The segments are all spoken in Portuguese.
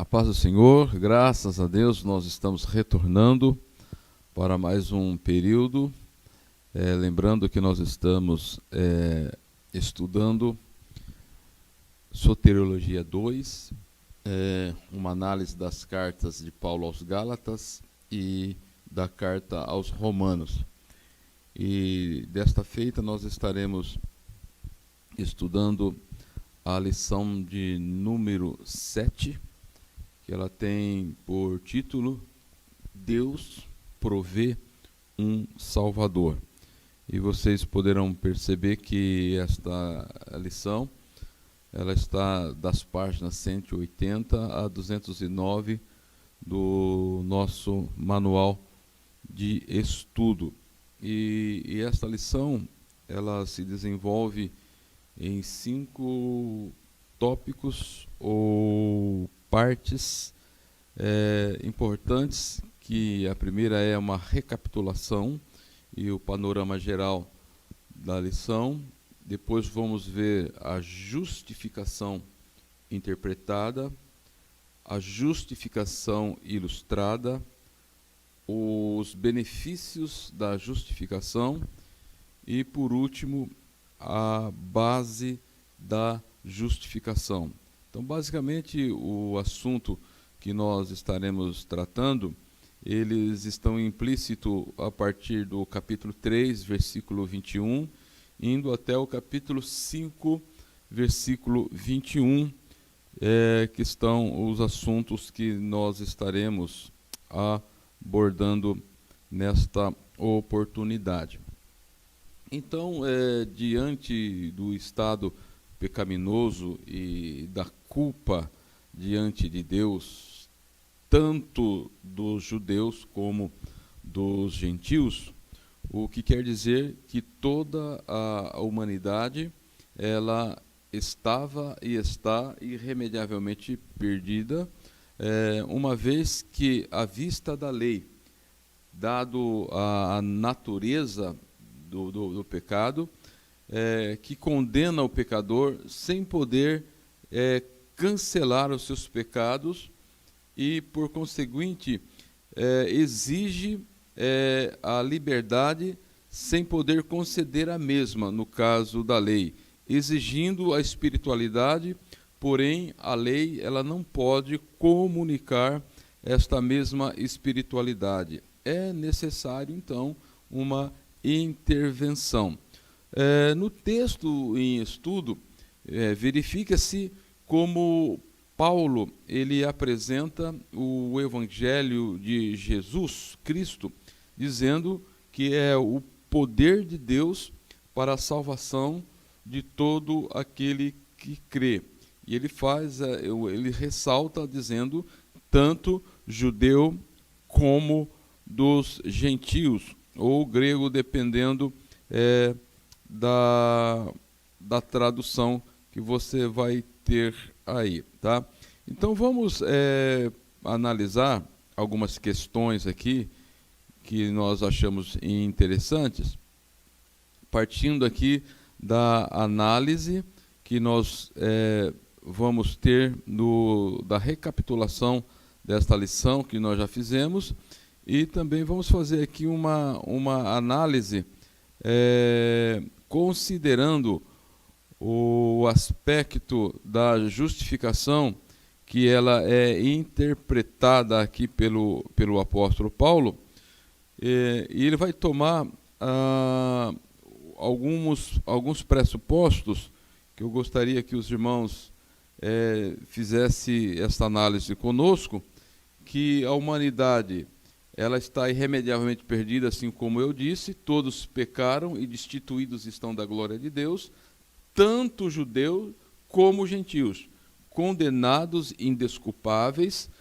Paz do Senhor, graças a Deus, nós estamos retornando para mais um período, lembrando que nós estamos estudando Soteriologia 2, uma análise das cartas de Paulo aos Gálatas e da carta aos Romanos. E desta feita nós estaremos estudando a lição de número 7, que ela tem por título Deus provê um Salvador. E vocês poderão perceber que esta lição ela está das páginas 180 a 209 do nosso manual de estudo. E esta lição ela se desenvolve em 5 tópicos ou partes importantes, que a primeira é uma recapitulação e o panorama geral da lição. Depois vamos ver a justificação interpretada, a justificação ilustrada, os benefícios da justificação e, por último, a base da justificação. Então, basicamente, o assunto que nós estaremos tratando, eles estão implícitos a partir do capítulo 3, versículo 21, indo até o capítulo 5, versículo 21, que estão os assuntos que nós estaremos abordando nesta oportunidade. Então, diante do estado pecaminoso e da culpa diante de Deus, tanto dos judeus como dos gentios, o que quer dizer que toda a humanidade ela estava e está irremediavelmente perdida, uma vez que, à vista da lei, dado a natureza do pecado, que condena o pecador sem poder cancelar os seus pecados e, por conseguinte, exige a liberdade sem poder conceder a mesma, no caso da lei, exigindo a espiritualidade, porém a lei ela não pode comunicar esta mesma espiritualidade. É necessário, então, uma intervenção. No texto em estudo, verifica-se como Paulo ele apresenta o Evangelho de Jesus Cristo, dizendo que é o poder de Deus para a salvação de todo aquele que crê. E ele ressalta dizendo tanto judeu como dos gentios, ou grego, dependendo da tradução que você vai ter aí, tá? Então vamos analisar algumas questões aqui que nós achamos interessantes, partindo aqui da análise que nós vamos ter da recapitulação desta lição que nós já fizemos, e também vamos fazer aqui uma análise considerando o aspecto da justificação, que ela é interpretada aqui pelo apóstolo Paulo, e ele vai tomar alguns pressupostos que eu gostaria que os irmãos fizessem esta análise conosco, que a humanidade ela está irremediavelmente perdida, assim como eu disse, todos pecaram e destituídos estão da glória de Deus, tanto judeus como gentios, condenados indesculpáveis,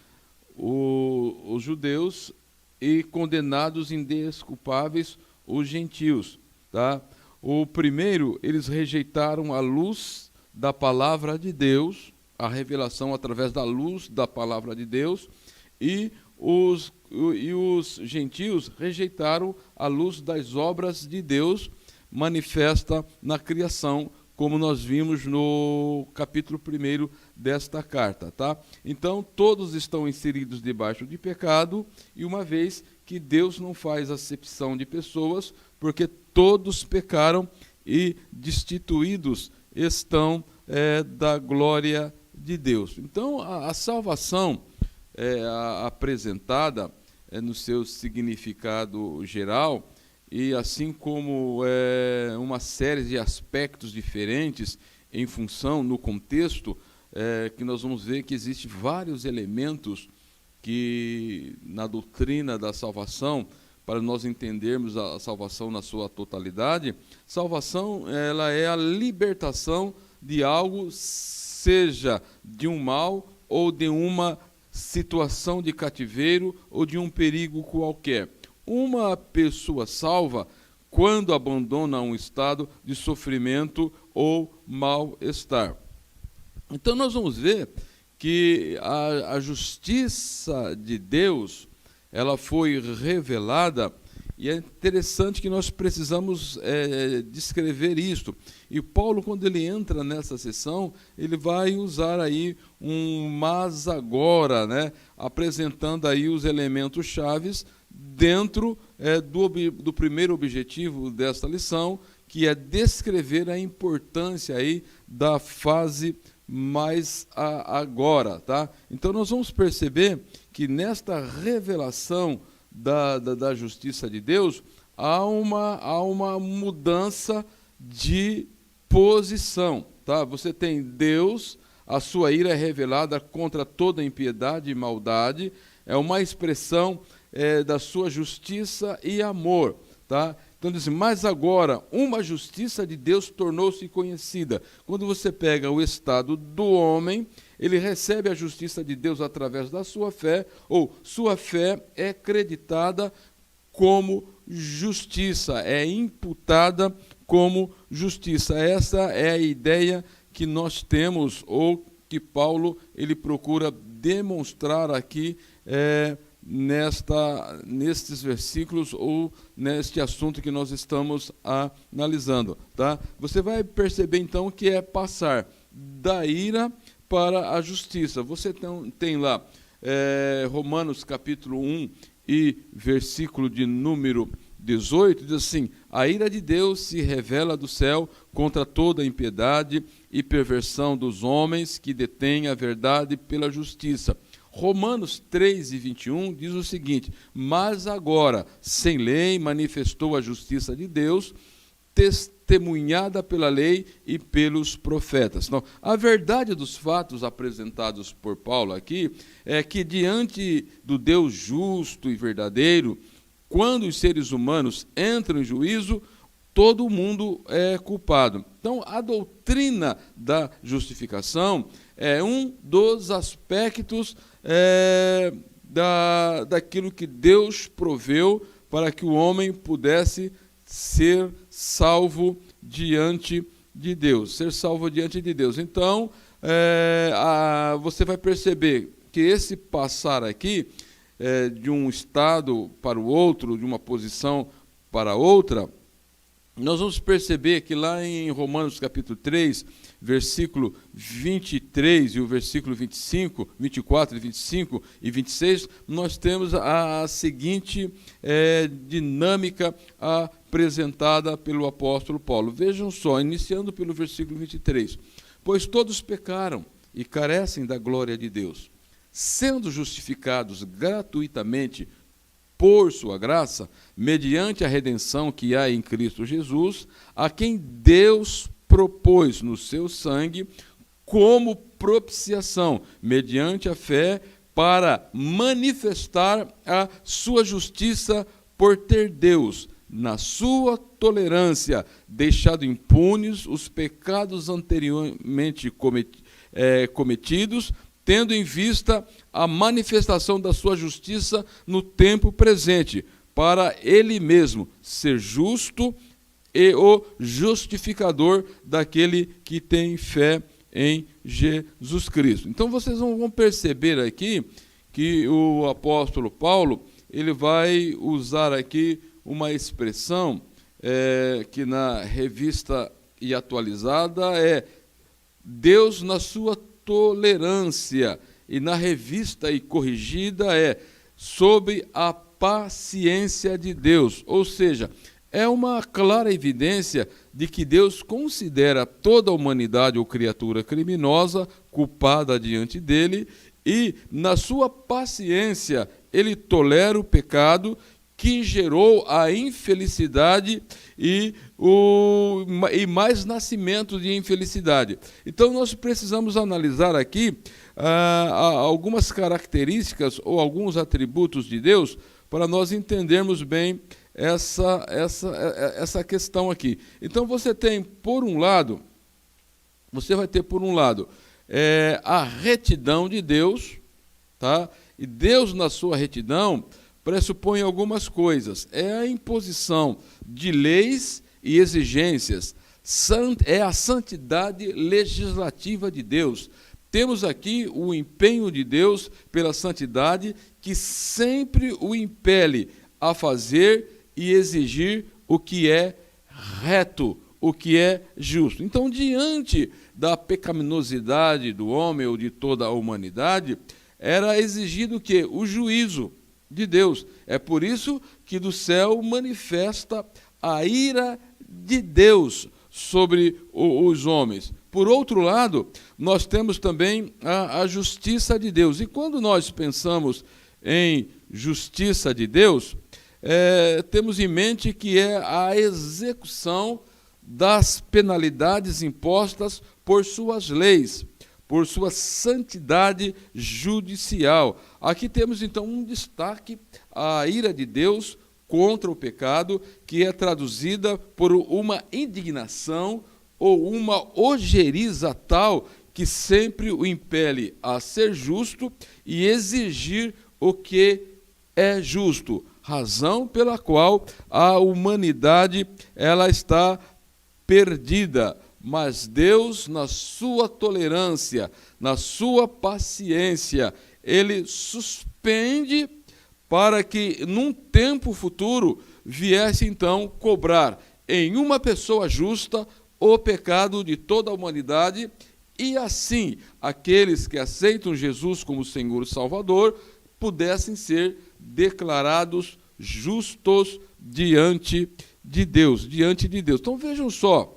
os judeus, e condenados indesculpáveis os gentios, tá? O primeiro, eles rejeitaram a luz da palavra de Deus, a revelação através da luz da palavra de Deus, e os gentios rejeitaram a luz das obras de Deus manifesta na criação, como nós vimos no capítulo 1 desta carta, tá? Então, todos estão inseridos debaixo de pecado, e uma vez que Deus não faz acepção de pessoas, porque todos pecaram e destituídos estão da glória de Deus. Então, a salvação apresentada no seu significado geral, e assim como uma série de aspectos diferentes em função, no contexto, que nós vamos ver que existem vários elementos que na doutrina da salvação, para nós entendermos a salvação na sua totalidade, salvação ela é a libertação de algo, seja de um mal ou de uma situação de cativeiro ou de um perigo qualquer. Uma pessoa salva quando abandona um estado de sofrimento ou mal-estar. Então nós vamos ver que a justiça de Deus, ela foi revelada, e é interessante que nós precisamos descrever isto. E Paulo, quando ele entra nessa sessão, ele vai usar aí um mas agora, né, apresentando aí os elementos chaves dentro do primeiro objetivo desta lição, que é descrever a importância aí da fase mais agora, tá? Então nós vamos perceber que nesta revelação da justiça de Deus há uma mudança de posição, tá? Você tem Deus, a sua ira é revelada contra toda impiedade e maldade, é uma expressão da sua justiça e amor, tá? Então diz, mas agora uma justiça de Deus tornou-se conhecida. Quando você pega o estado do homem, ele recebe a justiça de Deus através da sua fé, ou sua fé é creditada como justiça, é imputada como justiça. Essa é a ideia que nós temos, ou que Paulo ele procura demonstrar aqui nestes versículos, ou neste assunto que nós estamos analisando, tá? Você vai perceber então que é passar da ira para a justiça. Você tem lá Romanos capítulo 1 e versículo de número 18, diz assim: a ira de Deus se revela do céu contra toda a impiedade e perversão dos homens que detêm a verdade pela justiça. Romanos 3 e 21 diz o seguinte: mas agora, sem lei, manifestou a justiça de Deus, testemunhada pela lei e pelos profetas. Então, a verdade dos fatos apresentados por Paulo aqui é que diante do Deus justo e verdadeiro, quando os seres humanos entram em juízo, todo mundo é culpado. Então, a doutrina da justificação é um dos aspectos daquilo que Deus proveu para que o homem pudesse ser salvo diante de Deus. Ser salvo diante de Deus. Então, você vai perceber que esse passar aqui, de um estado para o outro, de uma posição para outra, nós vamos perceber que lá em Romanos capítulo 3, versículo 23 e o versículo 25, 24, 25 e 26, nós temos a seguinte dinâmica apresentada pelo apóstolo Paulo. Vejam só, iniciando pelo versículo 23. Pois todos pecaram e carecem da glória de Deus, sendo justificados gratuitamente por sua graça, mediante a redenção que há em Cristo Jesus, a quem Deus propôs no seu sangue como propiciação, mediante a fé, para manifestar a sua justiça por ter Deus, na sua tolerância, deixado impunes os pecados anteriormente cometidos, tendo em vista a manifestação da sua justiça no tempo presente, para ele mesmo ser justo e o justificador daquele que tem fé em Jesus Cristo. Então vocês vão perceber aqui que o apóstolo Paulo ele vai usar aqui uma expressão que na revista e atualizada é Deus na sua tolerância, e na revista e corrigida é sobre a paciência de Deus, ou seja, é uma clara evidência de que Deus considera toda a humanidade ou criatura criminosa, culpada diante dele, e na sua paciência ele tolera o pecado que gerou a infelicidade e mais nascimento de infelicidade. Então nós precisamos analisar aqui algumas características ou alguns atributos de Deus para nós entendermos bem essa questão aqui. Então você vai ter por um lado a retidão de Deus, tá? E Deus na sua retidão pressupõe algumas coisas. É a imposição de leis e exigências. É a santidade legislativa de Deus. Temos aqui o empenho de Deus pela santidade, que sempre o impele a fazer e exigir o que é reto, o que é justo. Então, diante da pecaminosidade do homem ou de toda a humanidade, era exigido o quê? O juízo de Deus. É por isso que do céu manifesta a ira de Deus sobre os homens. Por outro lado, nós temos também a justiça de Deus. E quando nós pensamos em justiça de Deus, temos em mente que é a execução das penalidades impostas por suas leis, por sua santidade judicial. Aqui temos, então, um destaque, a ira de Deus contra o pecado, que é traduzida por uma indignação ou uma ojeriza tal que sempre o impele a ser justo e exigir o que é justo, razão pela qual a humanidade ela está perdida. Mas Deus, na sua tolerância, na sua paciência, ele suspende para que, num tempo futuro, viesse então cobrar em uma pessoa justa o pecado de toda a humanidade, e assim aqueles que aceitam Jesus como Senhor e Salvador pudessem ser declarados justos diante de Deus, Então vejam só,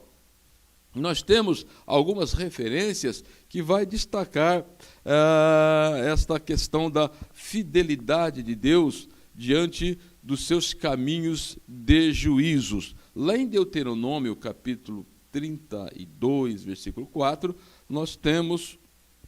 nós temos algumas referências que vai destacar esta questão da fidelidade de Deus diante dos seus caminhos de juízos. Lá em Deuteronômio, capítulo 32, versículo 4, nós temos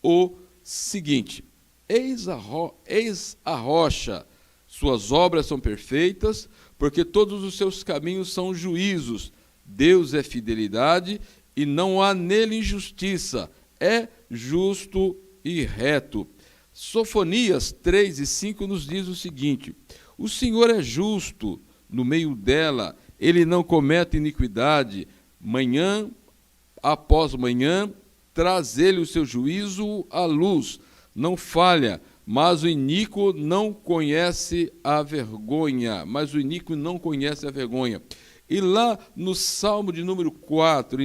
o seguinte: Eis a rocha, suas obras são perfeitas, porque todos os seus caminhos são juízos. Deus é fidelidade e não há nele injustiça, é justo e reto. Sofonias 3:5 nos diz o seguinte: o Senhor é justo no meio dela, ele não comete iniquidade, manhã após manhã traz ele o seu juízo à luz, não falha, mas o iníquo não conhece a vergonha. E lá no Salmo de número 4,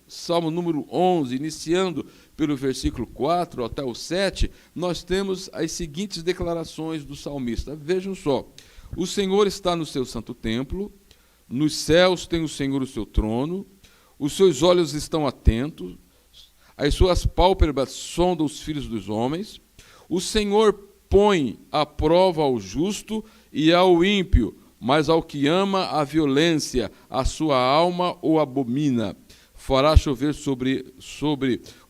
Salmo número 11, iniciando pelo versículo 4 até o 7, nós temos as seguintes declarações do salmista. Vejam só: o Senhor está no seu santo templo, nos céus tem o Senhor o seu trono, os seus olhos estão atentos, as suas pálpebras sondam os filhos dos homens. O Senhor põe à prova ao justo e ao ímpio, mas ao que ama a violência, a sua alma o abomina. Fará chover sobre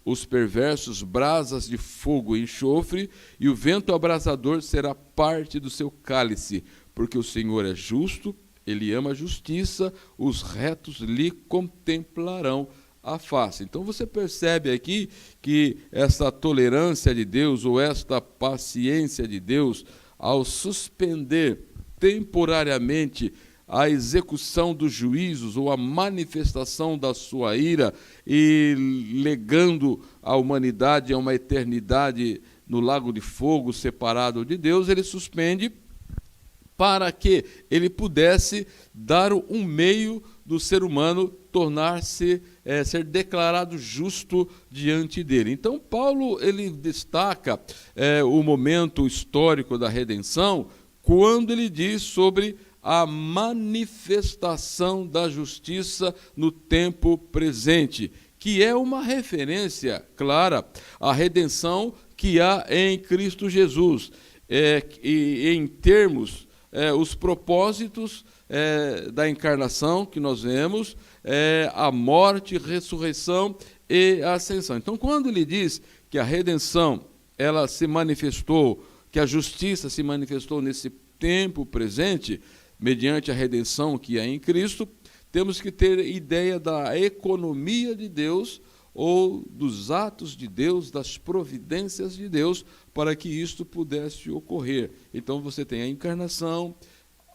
os perversos brasas de fogo e enxofre, e o vento abrasador será parte do seu cálice, porque o Senhor é justo, ele ama a justiça, os retos lhe contemplarão a face. Então você percebe aqui que essa tolerância de Deus, ou esta paciência de Deus, ao suspender temporariamente a execução dos juízos ou a manifestação da sua ira e legando a humanidade a uma eternidade no lago de fogo separado de Deus, ele suspende para que ele pudesse dar um meio do ser humano tornar-se, ser declarado justo diante dele. Então, Paulo ele destaca o momento histórico da redenção quando ele diz sobre a manifestação da justiça no tempo presente, que é uma referência clara à redenção que há em Cristo Jesus, e em termos, os propósitos da encarnação que nós vemos, a morte, ressurreição e a ascensão. Então, quando ele diz que a redenção ela se manifestou, que a justiça se manifestou nesse tempo presente, mediante a redenção que há em Cristo, temos que ter ideia da economia de Deus, ou dos atos de Deus, das providências de Deus, para que isto pudesse ocorrer. Então você tem a encarnação,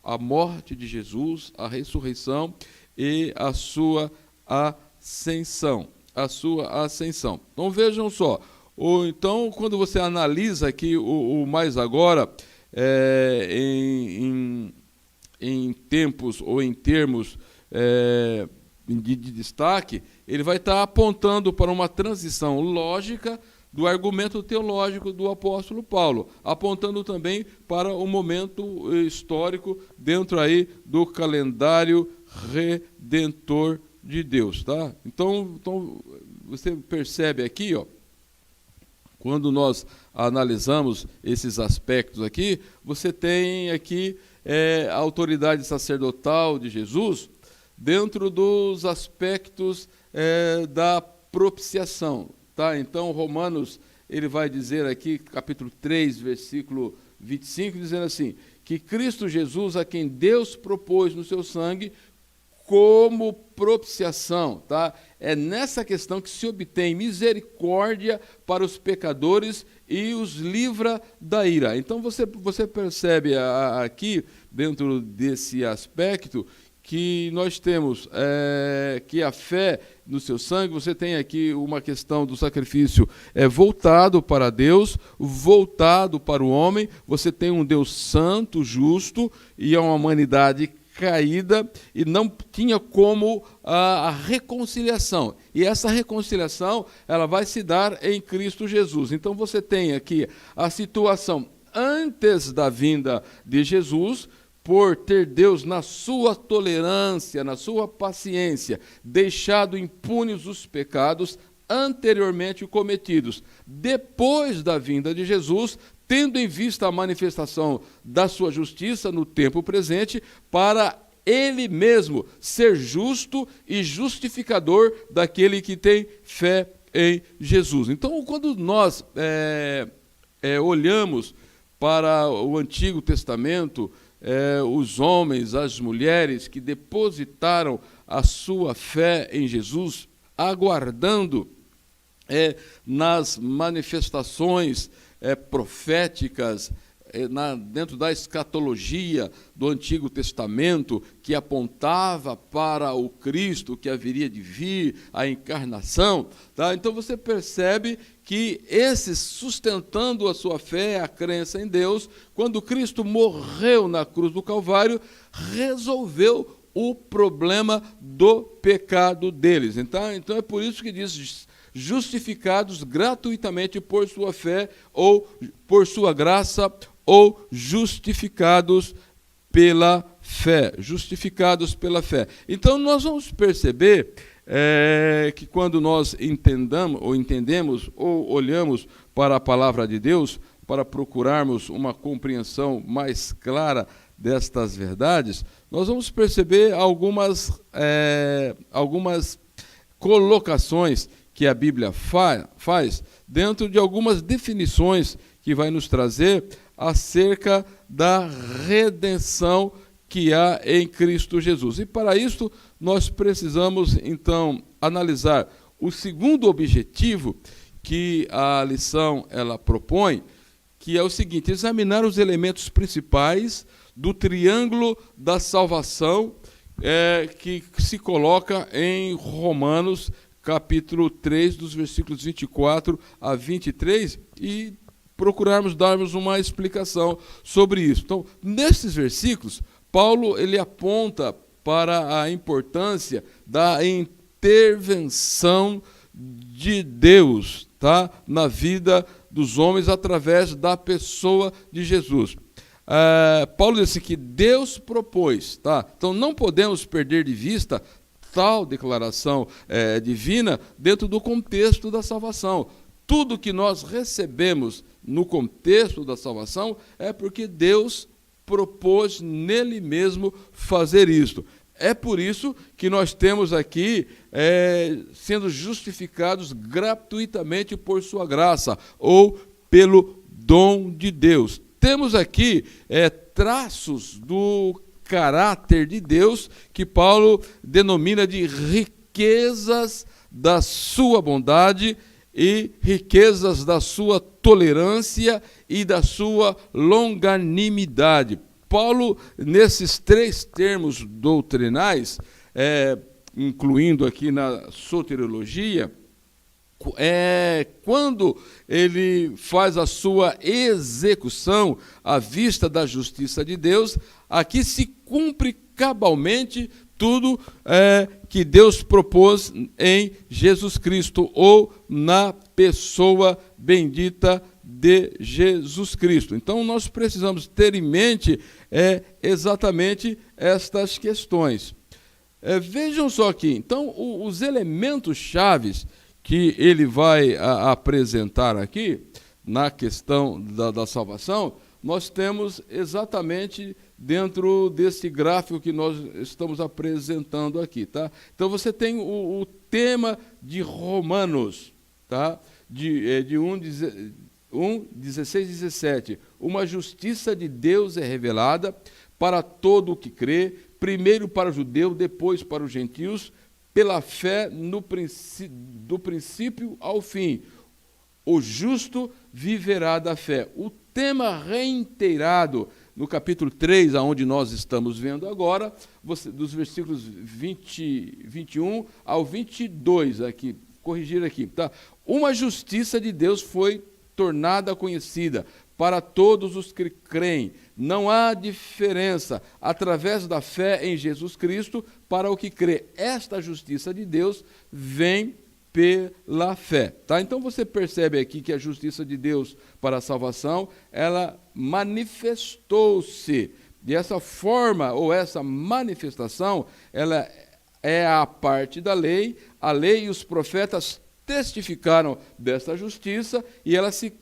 a morte de Jesus, a ressurreição e a sua ascensão. Então vejam só, então quando você analisa aqui o mais agora, em tempos ou em termos de destaque, ele vai estar apontando para uma transição lógica do argumento teológico do apóstolo Paulo, apontando também para o momento histórico dentro aí do calendário redentor de Deus, tá? Então você percebe aqui, ó, quando nós analisamos esses aspectos aqui, você tem aqui a autoridade sacerdotal de Jesus dentro dos aspectos da propiciação. Tá? Então, Romanos, ele vai dizer aqui, capítulo 3, versículo 25, dizendo assim, que Cristo Jesus, a quem Deus propôs no seu sangue, como propiciação, tá? É nessa questão que se obtém misericórdia para os pecadores e os livra da ira. Então você percebe aqui, dentro desse aspecto, que nós temos que a fé no seu sangue, você tem aqui uma questão do sacrifício voltado para Deus, voltado para o homem, você tem um Deus santo, justo, e a uma humanidade caída, e não tinha como a reconciliação. E essa reconciliação, ela vai se dar em Cristo Jesus. Então você tem aqui a situação antes da vinda de Jesus, por ter Deus, na sua tolerância, na sua paciência, deixado impunes os pecados anteriormente cometidos. Depois da vinda de Jesus, tendo em vista a manifestação da sua justiça no tempo presente, para ele mesmo ser justo e justificador daquele que tem fé em Jesus. Então, quando nós olhamos para o Antigo Testamento, os homens, as mulheres que depositaram a sua fé em Jesus, aguardando nas manifestações proféticas, dentro da escatologia do Antigo Testamento, que apontava para o Cristo que haveria de vir, a encarnação, tá? Então você percebe que esses, sustentando a sua fé, a crença em Deus, quando Cristo morreu na cruz do Calvário, resolveu o problema do pecado deles. Então é por isso que diz: justificados gratuitamente por sua fé, ou por sua graça, ou justificados pela fé. Justificados pela fé. Então nós vamos perceber que quando nós entendemos ou olhamos para a palavra de Deus, para procurarmos uma compreensão mais clara destas verdades, nós vamos perceber algumas colocações que a Bíblia faz dentro de algumas definições que vai nos trazer acerca da redenção que há em Cristo Jesus. E para isso nós precisamos então analisar o segundo objetivo que a lição ela propõe, que é o seguinte: examinar os elementos principais do triângulo da salvação que se coloca em Romanos capítulo 3, dos versículos 24 a 23, e procurarmos darmos uma explicação sobre isso. Então, nesses versículos, Paulo ele aponta para a importância da intervenção de Deus, tá? Na vida dos homens através da pessoa de Jesus. Paulo disse que Deus propôs, tá? Então não podemos perder de vista tal declaração divina dentro do contexto da salvação. Tudo que nós recebemos no contexto da salvação é porque Deus propôs nele mesmo fazer isto. É por isso que nós temos aqui sendo justificados gratuitamente por sua graça, ou pelo dom de Deus. Temos aqui traços do caráter de Deus que Paulo denomina de riquezas da sua bondade e riquezas da sua tolerância e da sua longanimidade. Paulo, nesses três termos doutrinais, incluindo aqui na soteriologia, quando ele faz a sua execução à vista da justiça de Deus, aqui se cumpre cabalmente tudo que Deus propôs em Jesus Cristo, ou na pessoa bendita de Jesus Cristo. Então, nós precisamos ter em mente exatamente estas questões. Vejam só aqui, então, os elementos chaves que ele vai apresentar aqui, na questão da salvação, nós temos exatamente dentro desse gráfico que nós estamos apresentando aqui, tá? Então, você tem o tema de Romanos, tá? De 16, 17. Uma justiça de Deus é revelada para todo o que crê, primeiro para o judeu, depois para os gentios, pela fé do princípio ao fim. O justo viverá da fé. O tema reiterado no capítulo 3, aonde nós estamos vendo agora, dos versículos 21 ao 22, aqui, corrigir aqui, tá? Uma justiça de Deus foi tornada conhecida para todos os que creem. Não há diferença através da fé em Jesus Cristo para o que crê. Esta justiça de Deus vem pela fé, tá? Então você percebe aqui que a justiça de Deus para a salvação, ela manifestou-se. E essa forma, ou essa manifestação, ela é a parte da lei. A lei e os profetas testificaram desta justiça, e ela se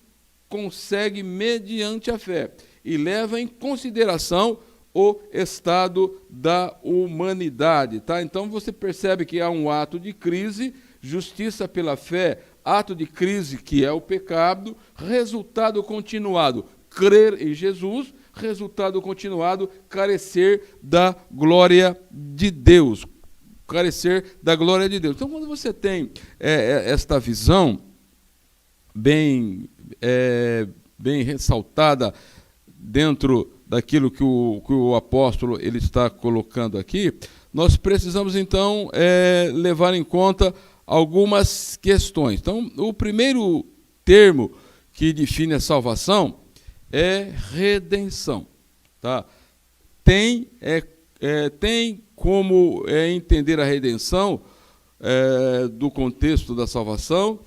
consegue mediante a fé, e leva em consideração o estado da humanidade, tá? Então você percebe que há um ato de crise, justiça pela fé, ato de crise que é o pecado, resultado continuado, crer em Jesus, resultado continuado, carecer da glória de Deus. Carecer da glória de Deus. Então, quando você tem esta visão bem ressaltada dentro daquilo que o apóstolo ele está colocando aqui, nós precisamos, então, levar em conta algumas questões. Então, o primeiro termo que define a salvação é redenção. Tá? Tem como entender a redenção do contexto da salvação,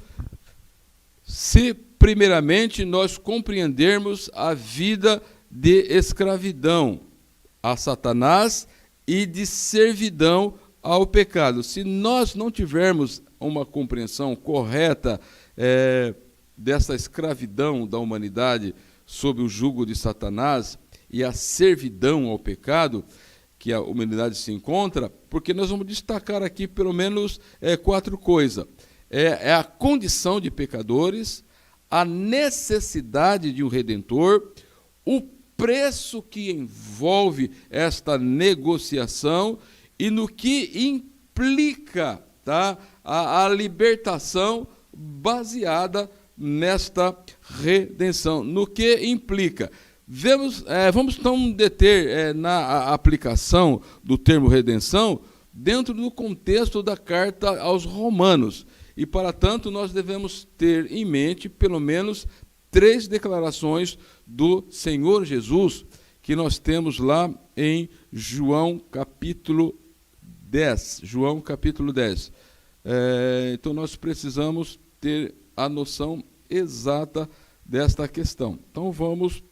se primeiramente nós compreendermos a vida de escravidão a Satanás e de servidão ao pecado. Se nós não tivermos uma compreensão correta dessa escravidão da humanidade sob o jugo de Satanás e a servidão ao pecado que a humanidade se encontra, porque nós vamos destacar aqui pelo menos 4 coisas. É a condição de pecadores, a necessidade de um Redentor, o preço que envolve esta negociação e no que implica, tá, a libertação baseada nesta redenção. No que implica? Vamos então deter na aplicação do termo redenção dentro do contexto da carta aos Romanos. E, para tanto, nós devemos ter em mente, pelo menos, 3 declarações do Senhor Jesus, que nós temos lá em João, capítulo 10. João capítulo 10. Então nós precisamos ter a noção exata desta questão. Então vamos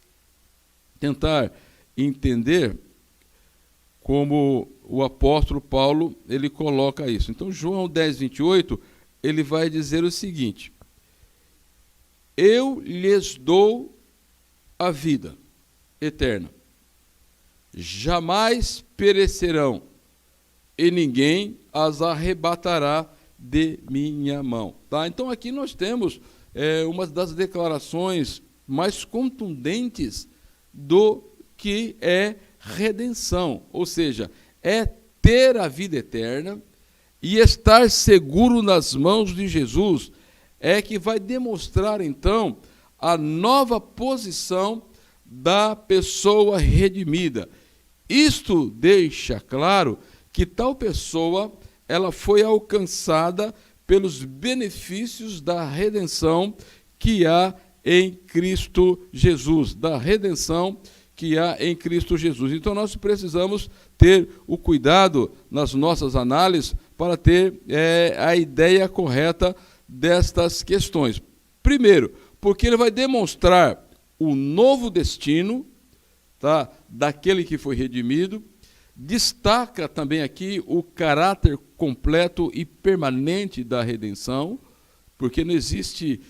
tentar entender como o apóstolo Paulo ele coloca isso. Então João 10, 28, ele vai dizer o seguinte: eu lhes dou a vida eterna, jamais perecerão, e ninguém as arrebatará de minha mão. Tá? Então aqui nós temos uma das declarações mais contundentes do que é redenção, ou seja, é ter a vida eterna e estar seguro nas mãos de Jesus, é que vai demonstrar então a nova posição da pessoa redimida. Isto deixa claro que tal pessoa ela foi alcançada pelos benefícios da redenção que há em Cristo Jesus, da redenção que há em Cristo Jesus. Então nós precisamos ter o cuidado nas nossas análises para ter a ideia correta destas questões. Primeiro, porque ele vai demonstrar o novo destino, tá, daquele que foi redimido. Destaca também aqui o caráter completo e permanente da redenção, porque não existe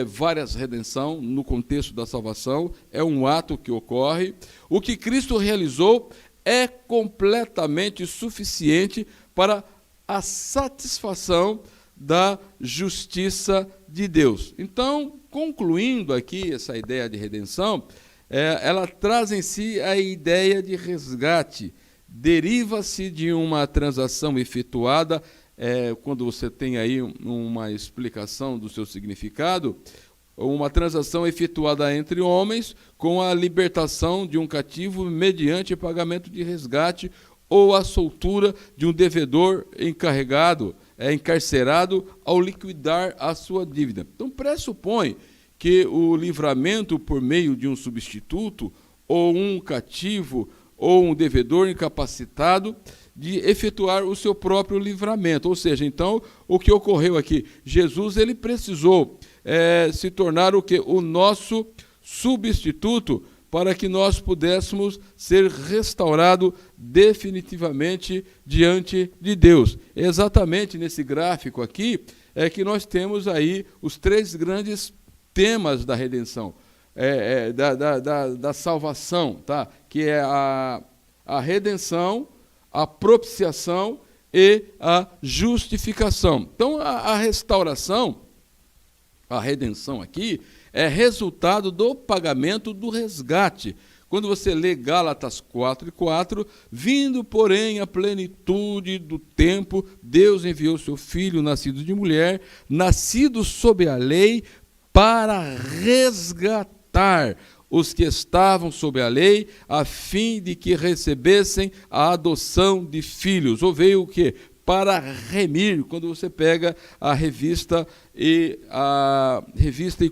várias redenção no contexto da salvação, é um ato que ocorre. O que Cristo realizou é completamente suficiente para a satisfação da justiça de Deus. Então, concluindo aqui essa ideia de redenção, ela traz em si a ideia de resgate, deriva-se de uma transação efetuada, quando você tem aí uma explicação do seu significado, uma transação efetuada entre homens com a libertação de um cativo mediante pagamento de resgate ou a soltura de um devedor encarcerado ao liquidar a sua dívida. Então, pressupõe que o livramento por meio de um substituto ou um cativo ou um devedor incapacitado de efetuar o seu próprio livramento. Ou seja, então, o que ocorreu aqui? Jesus ele precisou se tornar o quê? O nosso substituto para que nós pudéssemos ser restaurados definitivamente diante de Deus. Exatamente nesse gráfico aqui é que nós temos aí os três grandes temas da redenção, da salvação, tá? Que é a redenção, a propiciação e a justificação. Então, a restauração, a redenção aqui, é resultado do pagamento do resgate. Quando você lê Gálatas 4:4, vindo, porém, a plenitude do tempo, Deus enviou seu Filho, nascido de mulher, nascido sob a lei, para resgatar os que estavam sob a lei, a fim de que recebessem a adoção de filhos. Ou veio o quê? Para remir, quando você pega a revista e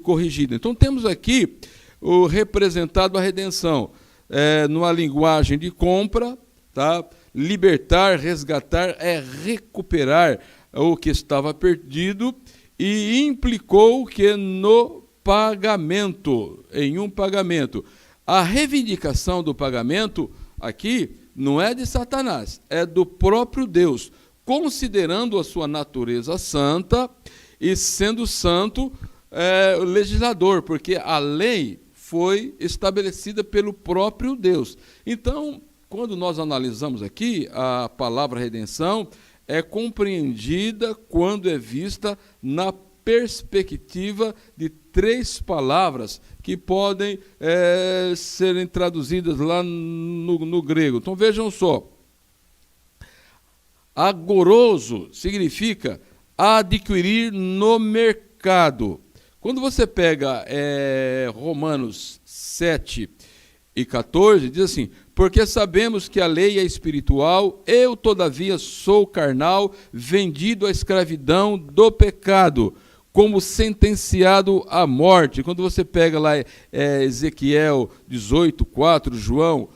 corrigida. Então temos aqui o representado a redenção, numa linguagem de compra, tá? Libertar, resgatar é recuperar o que estava perdido, e implicou que no pagamento, em um pagamento. A reivindicação do pagamento aqui não é de Satanás, é do próprio Deus, considerando a sua natureza santa e sendo santo legislador, porque a lei foi estabelecida pelo próprio Deus. Então, quando nós analisamos aqui, a palavra redenção é compreendida quando é vista na perspectiva de três palavras que podem serem traduzidas lá no grego. Então vejam só, agoroso significa adquirir no mercado. Quando você pega Romanos 7:14, diz assim: porque sabemos que a lei é espiritual, eu todavia sou carnal, vendido à escravidão do pecado, como sentenciado à morte. Quando você pega lá Ezequiel 18:4, João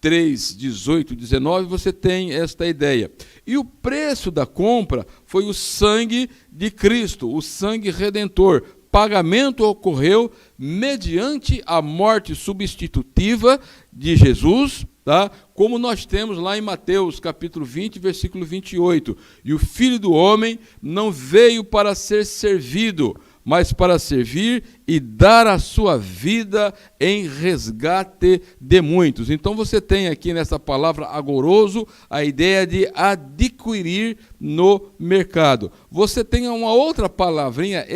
3, 18 e 19, você tem esta ideia. E o preço da compra foi o sangue de Cristo, o sangue redentor. Pagamento ocorreu mediante a morte substitutiva de Jesus, tá? Como nós temos lá em Mateus capítulo 20, versículo 28. E o Filho do Homem não veio para ser servido, mas para servir e dar a sua vida em resgate de muitos. Então você tem aqui nessa palavra agoroso a ideia de adquirir no mercado. Você tem uma outra palavrinha,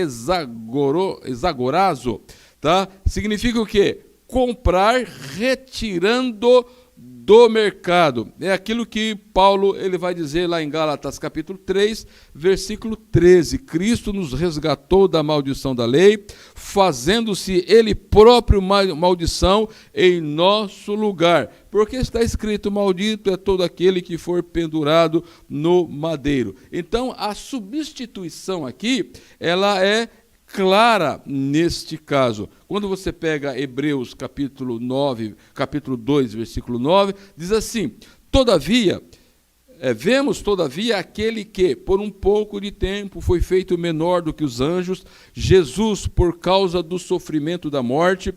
exagorazo, tá? Significa o quê? Comprar retirando do mercado. É aquilo que Paulo ele vai dizer lá em Gálatas capítulo 3, versículo 13. Cristo nos resgatou da maldição da lei, fazendo-se ele próprio maldição em nosso lugar. Porque está escrito, maldito é todo aquele que for pendurado no madeiro. Então, a substituição aqui, ela é clara neste caso. Quando você pega Hebreus capítulo 2, versículo 9, diz assim: todavia, vemos todavia aquele que, por um pouco de tempo, foi feito menor do que os anjos, Jesus, por causa do sofrimento da morte,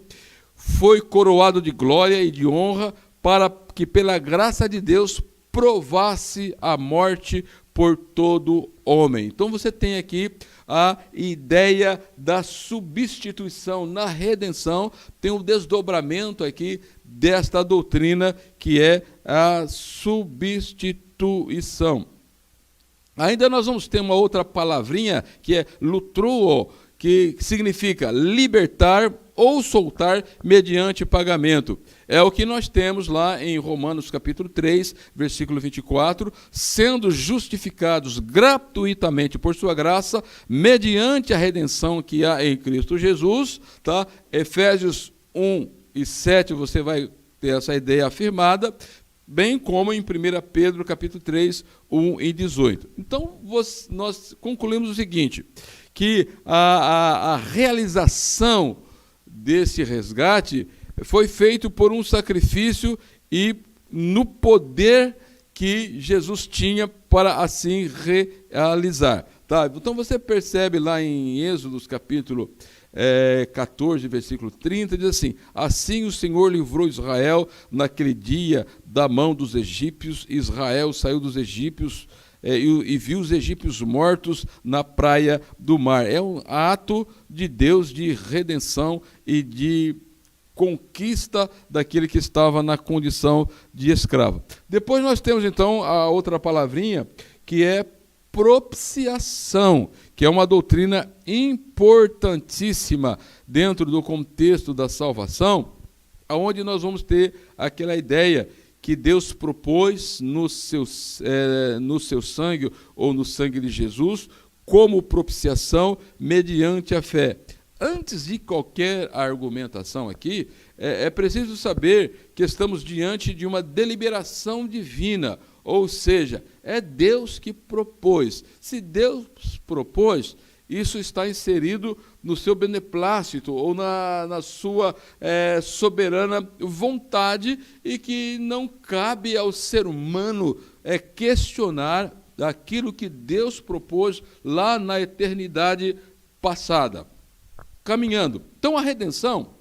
foi coroado de glória e de honra, para que pela graça de Deus provasse a morte por todo homem. Então você tem aqui a ideia da substituição na redenção, tem um desdobramento aqui desta doutrina que é a substituição. Ainda nós vamos ter uma outra palavrinha que é lutruo, que significa libertar ou soltar mediante pagamento. É o que nós temos lá em Romanos capítulo 3, versículo 24, sendo justificados gratuitamente por sua graça, mediante a redenção que há em Cristo Jesus, tá? Efésios 1 e 7, você vai ter essa ideia afirmada, bem como em 1 Pedro capítulo 3, 1 e 18. Então, nós concluímos o seguinte, que a realização desse resgate foi feito por um sacrifício e no poder que Jesus tinha para assim realizar. Tá? Então você percebe lá em Êxodo capítulo 14, versículo 30, diz assim: assim o Senhor livrou Israel naquele dia da mão dos egípcios. Israel saiu dos egípcios e viu os egípcios mortos na praia do mar. É um ato de Deus de redenção e de conquista daquele que estava na condição de escravo. Depois nós temos então a outra palavrinha, que é propiciação, que é uma doutrina importantíssima dentro do contexto da salvação, onde nós vamos ter aquela ideia que Deus propôs no seu sangue, ou no sangue de Jesus, como propiciação mediante a fé. Antes de qualquer argumentação aqui, é preciso saber que estamos diante de uma deliberação divina, ou seja, é Deus que propôs. Se Deus propôs, isso está inserido no seu beneplácito ou na sua soberana vontade, e que não cabe ao ser humano questionar aquilo que Deus propôs lá na eternidade passada. Caminhando. Então a redenção,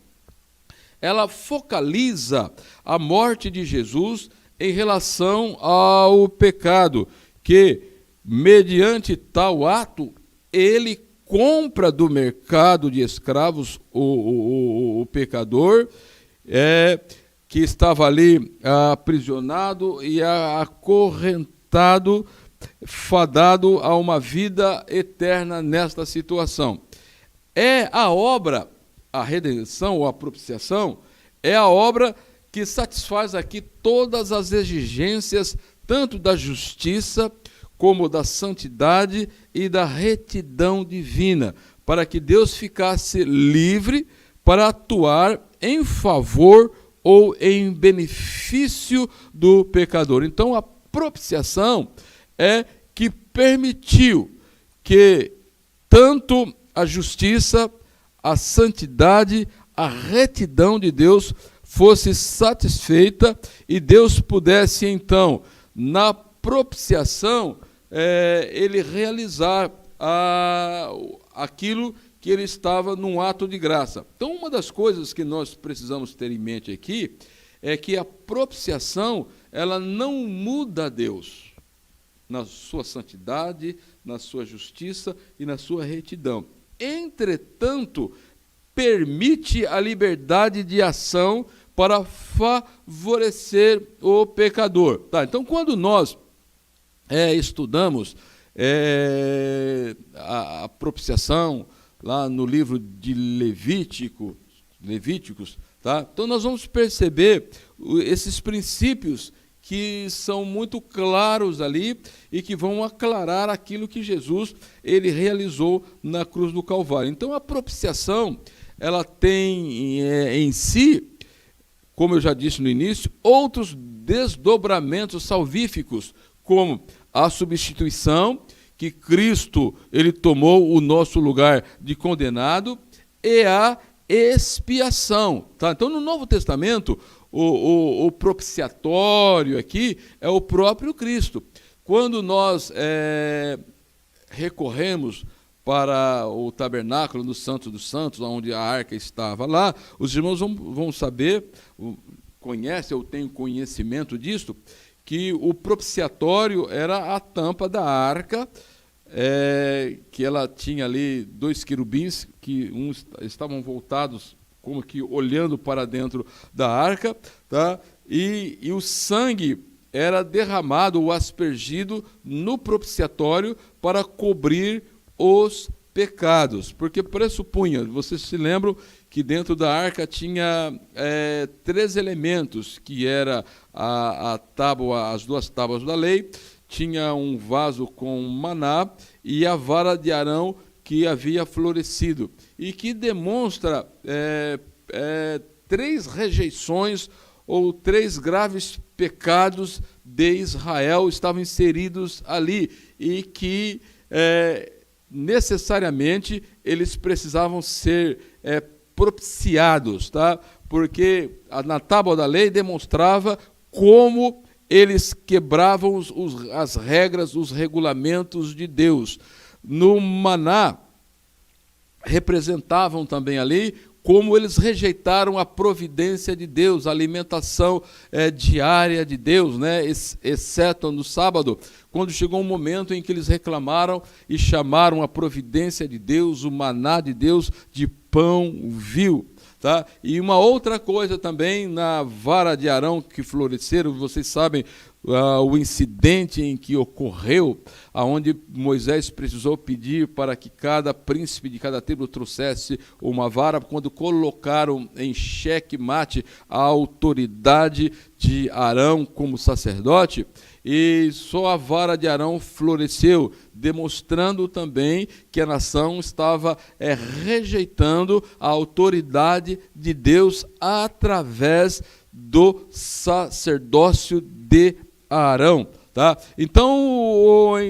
ela focaliza a morte de Jesus em relação ao pecado, que mediante tal ato ele compra do mercado de escravos o pecador, que estava ali aprisionado e acorrentado, fadado a uma vida eterna nesta situação. É a obra, a redenção ou a propiciação, é a obra que satisfaz aqui todas as exigências, tanto da justiça, como da santidade e da retidão divina, para que Deus ficasse livre para atuar em favor ou em benefício do pecador. Então, a propiciação é que permitiu que tanto a justiça, a santidade, a retidão de Deus fosse satisfeita e Deus pudesse, então, na propiciação, ele realizar aquilo que ele estava num ato de graça. Então, uma das coisas que nós precisamos ter em mente aqui é que a propiciação, ela não muda a Deus na sua santidade, na sua justiça e na sua retidão. Entretanto, permite a liberdade de ação para favorecer o pecador. Tá, então, quando nós estudamos a propiciação, lá no livro de Levíticos, tá? Então nós vamos perceber esses princípios que são muito claros ali e que vão aclarar aquilo que Jesus ele realizou na cruz do Calvário. Então a propiciação, ela tem em si, como eu já disse no início, outros desdobramentos salvíficos, como a substituição, que Cristo ele tomou o nosso lugar de condenado, e a expiação. Tá? Então, no Novo Testamento, o propiciatório aqui é o próprio Cristo. Quando nós recorremos para o tabernáculo do Santo dos Santos, onde a arca estava lá, os irmãos vão saber, conhecem ou têm conhecimento disto, que o propiciatório era a tampa da arca, que ela tinha ali 2 querubins, que uns estavam voltados como que olhando para dentro da arca, tá? E o sangue era derramado ou aspergido no propiciatório para cobrir os pecados, porque pressupunha, vocês se lembram que dentro da arca tinha 3 elementos, que era as 2 tábuas da lei, tinha um vaso com maná e a vara de Arão que havia florescido, e que demonstra 3 rejeições ou 3 graves pecados de Israel estavam inseridos ali, e que necessariamente eles precisavam ser propiciados, tá? Porque na tábua da lei demonstrava como eles quebravam as regras, os regulamentos de Deus. No maná, representavam também ali como eles rejeitaram a providência de Deus, a alimentação diária de Deus, né? Exceto no sábado, quando chegou um momento em que eles reclamaram e chamaram a providência de Deus, o maná de Deus, de pão vil. Tá? E uma outra coisa também, na vara de Arão que floresceram, vocês sabem o incidente em que ocorreu, onde Moisés precisou pedir para que cada príncipe de cada tribo trouxesse uma vara, quando colocaram em xeque-mate a autoridade de Arão como sacerdote, e só a vara de Arão floresceu, demonstrando também que a nação estava rejeitando a autoridade de Deus através do sacerdócio de Arão. Tá? Então,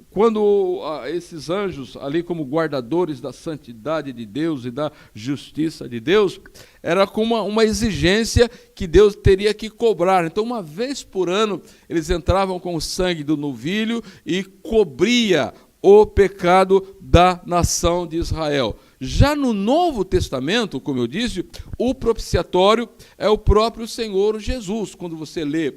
quando esses anjos, ali como guardadores da santidade de Deus e da justiça de Deus, era como uma exigência que Deus teria que cobrar. Então, uma vez por ano, eles entravam com o sangue do novilho e cobria o pecado da nação de Israel. Já no Novo Testamento, como eu disse, o propiciatório é o próprio Senhor Jesus. Quando você lê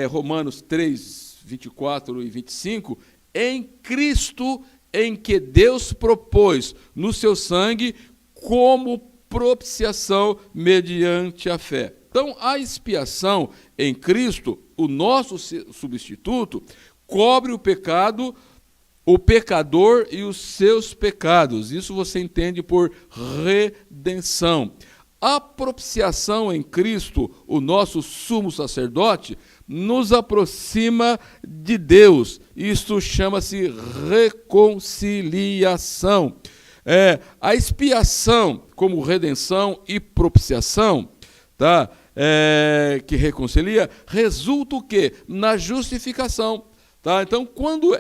Romanos 3, 24 e 25, em Cristo, em que Deus propôs no seu sangue como propiciação mediante a fé. Então, a expiação em Cristo, o nosso substituto, cobre o pecado, o pecador e os seus pecados. Isso você entende por redenção. A propiciação em Cristo, o nosso sumo sacerdote, nos aproxima de Deus. Isto chama-se reconciliação. A expiação como redenção e propiciação, tá? Que reconcilia, resulta o quê? Na justificação. Tá? Então, quando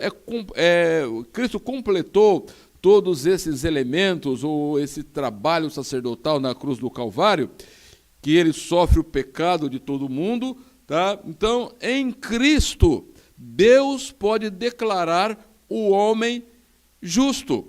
Cristo completou todos esses elementos, ou esse trabalho sacerdotal na cruz do Calvário, que ele sofre o pecado de todo mundo, tá? Então, em Cristo, Deus pode declarar o homem justo,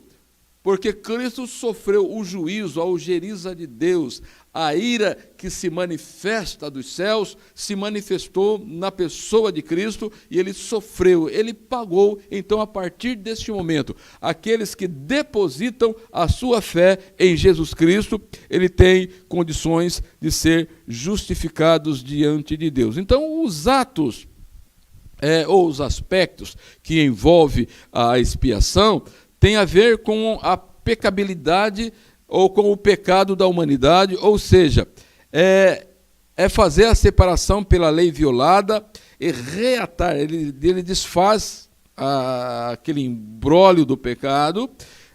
porque Cristo sofreu o juízo, a algeriza de Deus, a ira que se manifesta dos céus, se manifestou na pessoa de Cristo e ele sofreu, ele pagou. Então, a partir deste momento, aqueles que depositam a sua fé em Jesus Cristo, ele tem condições de ser justificados diante de Deus. Então, os atos ou os aspectos que envolvem a expiação tem a ver com a pecabilidade ou com o pecado da humanidade, ou seja, é fazer a separação pela lei violada e reatar, ele desfaz aquele imbróglio do pecado,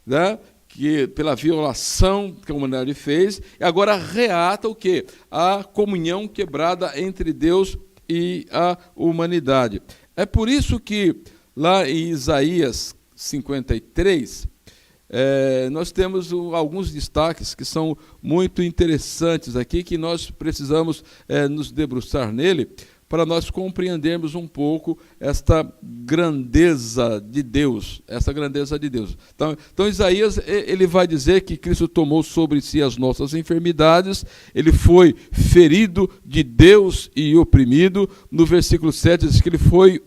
né, que pela violação que a humanidade fez, e agora reata o quê? A comunhão quebrada entre Deus e a humanidade. É por isso que lá em Isaías 53, nós temos alguns destaques que são muito interessantes aqui, que nós precisamos nos debruçar nele, para nós compreendermos um pouco esta grandeza de Deus, Então Isaías, ele vai dizer que Cristo tomou sobre si as nossas enfermidades, ele foi ferido de Deus e oprimido. No versículo 7 diz que ele foi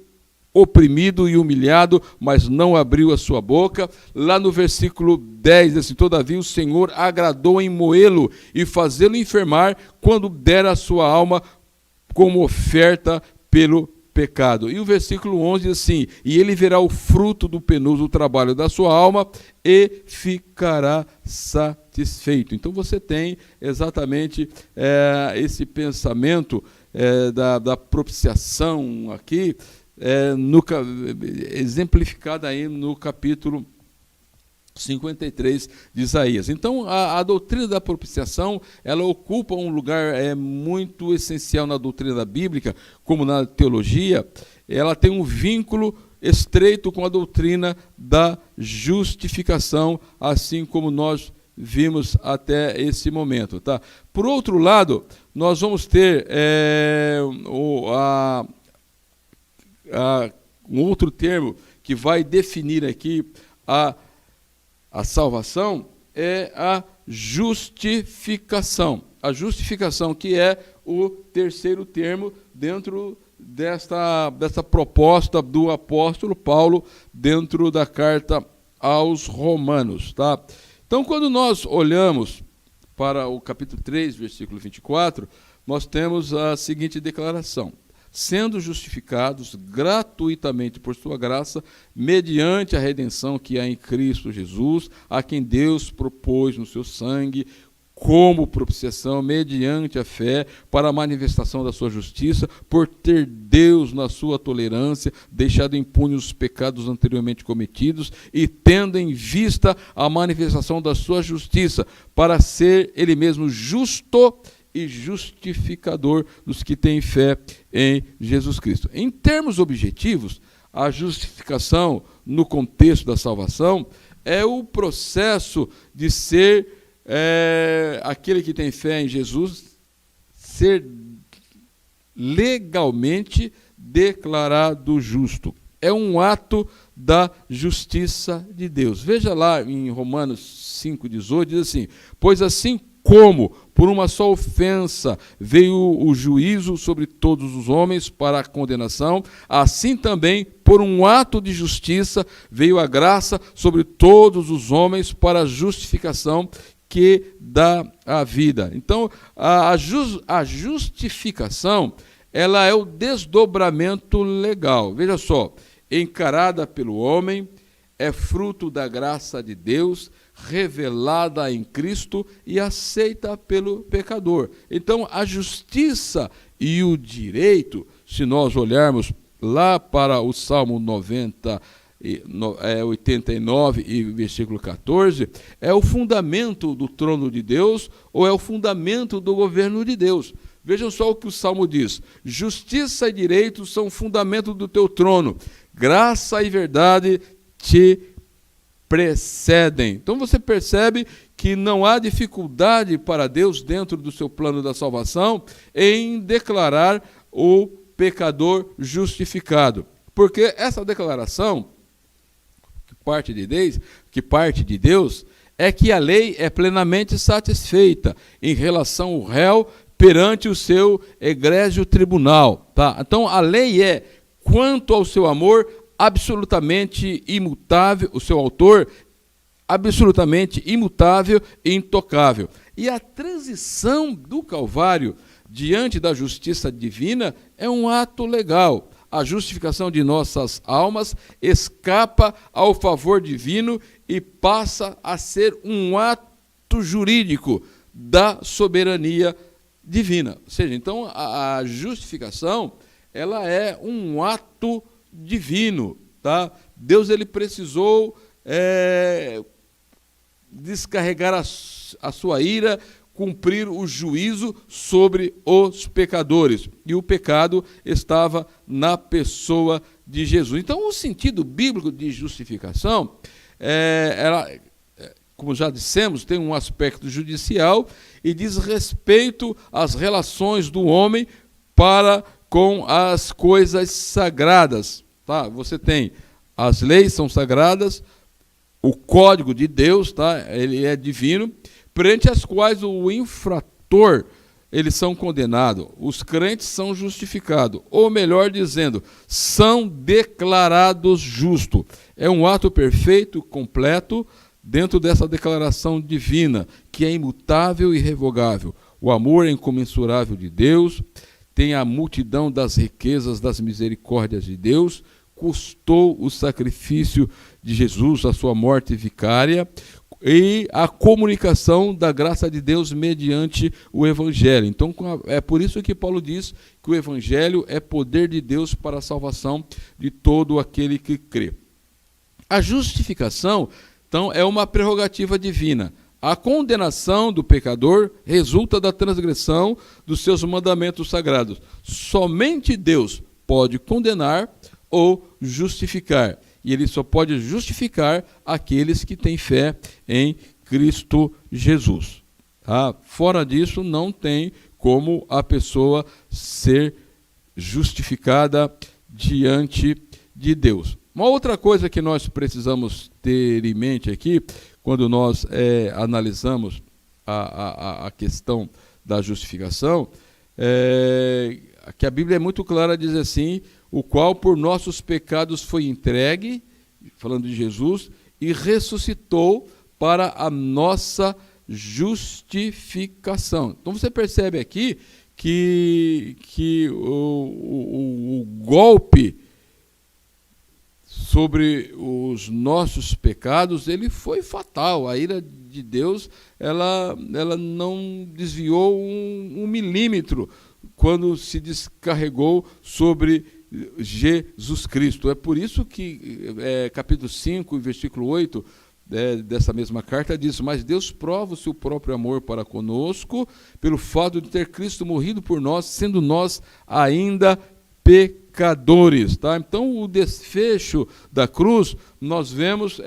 oprimido e humilhado, mas não abriu a sua boca. Lá no versículo 10, assim, todavia o Senhor agradou em moê-lo e fazê-lo enfermar, quando dera a sua alma como oferta pelo pecado. E o versículo 11 diz assim, e ele verá o fruto do penoso trabalho da sua alma e ficará satisfeito. Então você tem exatamente esse pensamento da propiciação aqui, exemplificada aí no capítulo 53 de Isaías. Então, a doutrina da propiciação, ela ocupa um lugar muito essencial na doutrina bíblica, como na teologia. Ela tem um vínculo estreito com a doutrina da justificação, assim como nós vimos até esse momento. Tá? Por outro lado, nós vamos ter um outro termo que vai definir aqui a salvação, é a justificação. A justificação, que é o terceiro termo dentro desta proposta do apóstolo Paulo dentro da carta aos Romanos. Tá? Então, quando nós olhamos para o capítulo 3, versículo 24, nós temos a seguinte declaração: sendo justificados gratuitamente por sua graça, mediante a redenção que há em Cristo Jesus, a quem Deus propôs no seu sangue, como propiciação, mediante a fé, para a manifestação da sua justiça, por ter Deus, na sua tolerância, deixado impunes os pecados anteriormente cometidos, e tendo em vista a manifestação da sua justiça, para ser ele mesmo justo e justificador dos que têm fé em Jesus Cristo. Em termos objetivos, a justificação, no contexto da salvação, é o processo de ser aquele que tem fé em Jesus, ser legalmente declarado justo. É um ato da justiça de Deus. Veja lá em Romanos 5,18, diz assim: pois assim como por uma só ofensa veio o juízo sobre todos os homens para a condenação, assim também por um ato de justiça veio a graça sobre todos os homens para a justificação que dá a vida. Então, a justificação, ela é o desdobramento legal. Veja só, encarada pelo homem, é fruto da graça de Deus, revelada em Cristo e aceita pelo pecador. Então, a justiça e o direito, se nós olharmos lá para o Salmo 89 e versículo 14, é o fundamento do trono de Deus ou é o fundamento do governo de Deus. Vejam só o que o Salmo diz: justiça e direito são o fundamento do teu trono, graça e verdade te precedem. Então você percebe que não há dificuldade para Deus, dentro do seu plano da salvação, em declarar o pecador justificado. Porque essa declaração, que parte de Deus, é que a lei é plenamente satisfeita em relação ao réu perante o seu egrégio tribunal. Tá? Então, a lei é, quanto ao seu amor, absolutamente imutável, o seu autor, absolutamente imutável e intocável. E a transição do Calvário diante da justiça divina é um ato legal. A justificação de nossas almas escapa ao favor divino e passa a ser um ato jurídico da soberania divina. Ou seja, então a justificação, ela é um ato divino. Tá? Deus ele precisou descarregar a sua ira, cumprir o juízo sobre os pecadores. E o pecado estava na pessoa de Jesus. Então, o sentido bíblico de justificação, como já dissemos, tem um aspecto judicial e diz respeito às relações do homem para com as coisas sagradas. Tá? Você tem as leis são sagradas, o código de Deus, tá? Ele é divino, perante as quais o infrator, eles são condenados, os crentes são justificados, ou melhor dizendo, são declarados justos. É um ato perfeito, completo, dentro dessa declaração divina, que é imutável e irrevogável. O amor é incomensurável de Deus, tem a multidão das riquezas das misericórdias de Deus, custou o sacrifício de Jesus, a sua morte vicária, e a comunicação da graça de Deus mediante o Evangelho. Então, é por isso que Paulo diz que o Evangelho é poder de Deus para a salvação de todo aquele que crê. A justificação, então, é uma prerrogativa divina. A condenação do pecador resulta da transgressão dos seus mandamentos sagrados. Somente Deus pode condenar ou justificar. E ele só pode justificar aqueles que têm fé em Cristo Jesus. Tá? Fora disso, não tem como a pessoa ser justificada diante de Deus. Uma outra coisa que nós precisamos ter em mente aqui, quando nós analisamos a questão da justificação, que a Bíblia é muito clara, diz assim, o qual por nossos pecados foi entregue, falando de Jesus, e ressuscitou para a nossa justificação. Então você percebe aqui que o golpe sobre os nossos pecados, ele foi fatal. A ira de Deus, ela não desviou um milímetro quando se descarregou sobre Jesus Cristo. É por isso que capítulo 5, versículo 8, dessa mesma carta diz: mas Deus prova o seu próprio amor para conosco, pelo fato de ter Cristo morrido por nós, sendo nós ainda pecadores. Tá? Então, o desfecho da cruz, nós vemos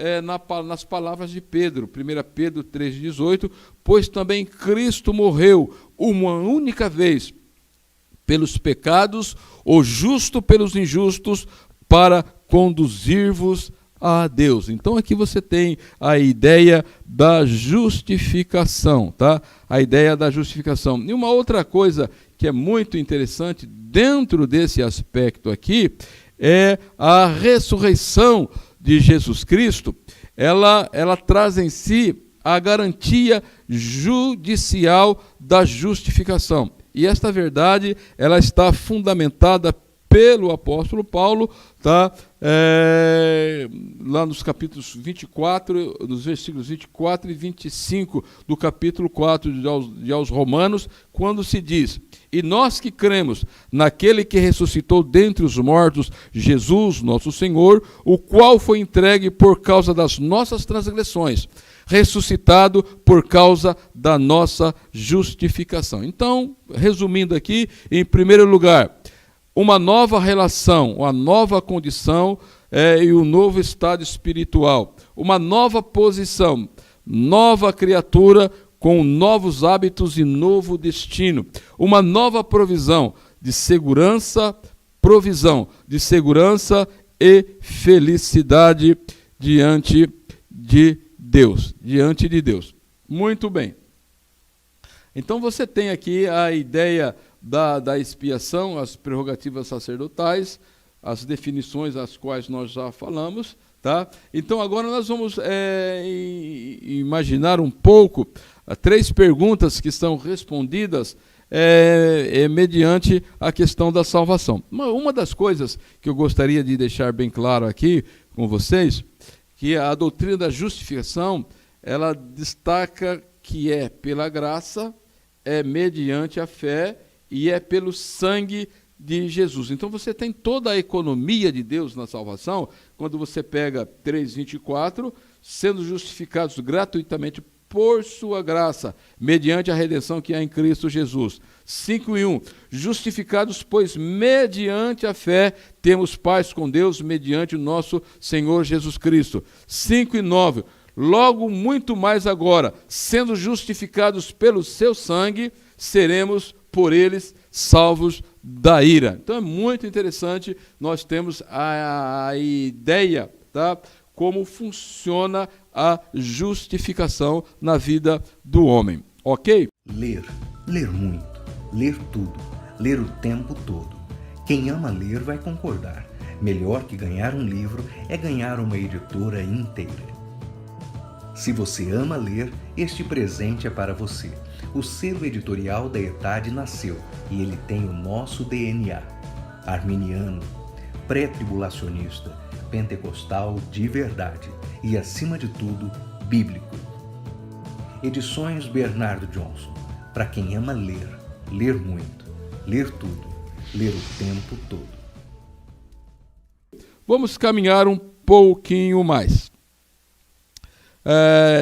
nas palavras de Pedro, 1 Pedro 3,18, pois também Cristo morreu uma única vez pelos pecados, o justo pelos injustos, para conduzir-vos a Deus. Então aqui você tem a ideia da justificação, tá? A ideia da justificação. E uma outra coisa que é muito interessante dentro desse aspecto aqui é a ressurreição de Jesus Cristo. Ela traz em si a garantia judicial da justificação. E esta verdade, ela está fundamentada pelo apóstolo Paulo, tá? Lá nos capítulos 24, nos versículos 24 e 25 do capítulo 4 de aos Romanos, quando se diz: e nós que cremos naquele que ressuscitou dentre os mortos, Jesus, nosso Senhor, o qual foi entregue por causa das nossas transgressões, ressuscitado por causa da nossa justificação. Então, resumindo aqui, em primeiro lugar, uma nova relação, uma nova condição e um novo estado espiritual, uma nova posição nova criatura com novos hábitos e novo destino. Uma nova provisão de segurança e felicidade diante de Deus. Muito bem. Então você tem aqui a ideia da expiação, as prerrogativas sacerdotais, as definições às quais nós já falamos, tá? Então agora nós vamos imaginar um pouco 3 perguntas que são respondidas mediante a questão da salvação. Uma das coisas que eu gostaria de deixar bem claro aqui com vocês, que a doutrina da justificação, ela destaca que é pela graça, é mediante a fé e é pelo sangue de Jesus. Então você tem toda a economia de Deus na salvação, quando você pega 3:24, sendo justificados gratuitamente por sua graça, mediante a redenção que há em Cristo Jesus. 5:1, justificados, pois mediante a fé temos paz com Deus, mediante o nosso Senhor Jesus Cristo. 5:9, logo muito mais agora, sendo justificados pelo seu sangue, seremos por eles salvos da ira. Então é muito interessante, nós temos a ideia, tá? Como funciona a justificação na vida do homem, ok? Ler muito, ler tudo, ler o tempo todo. Quem ama ler vai concordar. Melhor que ganhar um livro é ganhar uma editora inteira. Se você ama ler, este presente é para você. O selo editorial da ETAD nasceu e ele tem o nosso DNA. Arminiano, pré-tribulacionista, pentecostal de verdade e, acima de tudo, bíblico. Edições Bernardo Johnson. Para quem ama ler, ler muito, ler tudo, ler o tempo todo. Vamos caminhar um pouquinho mais.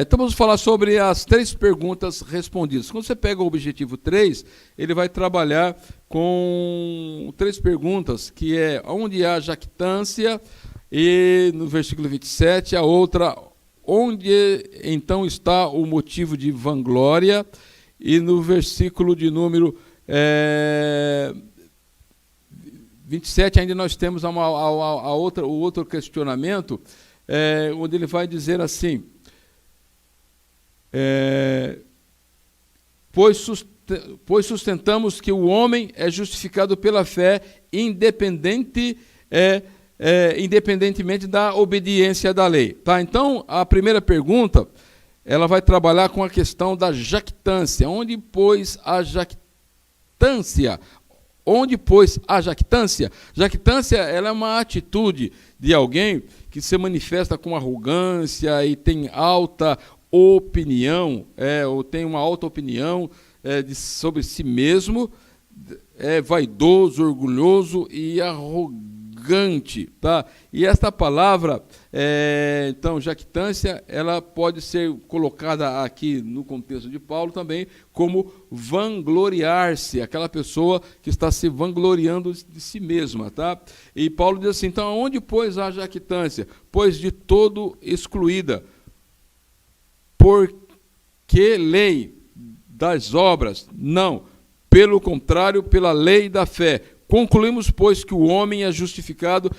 Então vamos falar sobre as 3 perguntas respondidas. Quando você pega o objetivo 3, ele vai trabalhar com 3 perguntas, que é onde há jactância, e no versículo 27, a outra, onde então está o motivo de vanglória, e no versículo de número 27, ainda nós temos o outro questionamento, onde ele vai dizer assim, pois sustentamos que o homem é justificado pela fé, independentemente da obediência da lei. Tá? Então, a primeira pergunta, ela vai trabalhar com a questão da jactância. Onde, pois, a jactância? Onde, pois, a jactância? Jactância, ela é uma atitude de alguém que se manifesta com arrogância e tem alta opinião, ou tem uma alta opinião sobre si mesmo, é vaidoso, orgulhoso e arrogante. Tá? E esta palavra, então, jactância, ela pode ser colocada aqui no contexto de Paulo também como vangloriar-se, aquela pessoa que está se vangloriando de si mesma. Tá? E Paulo diz assim, então, onde, pois, a jactância? Pois de todo excluída. Porque lei das obras? Não. Pelo contrário, pela lei da fé. Concluímos, pois, que o homem é justificado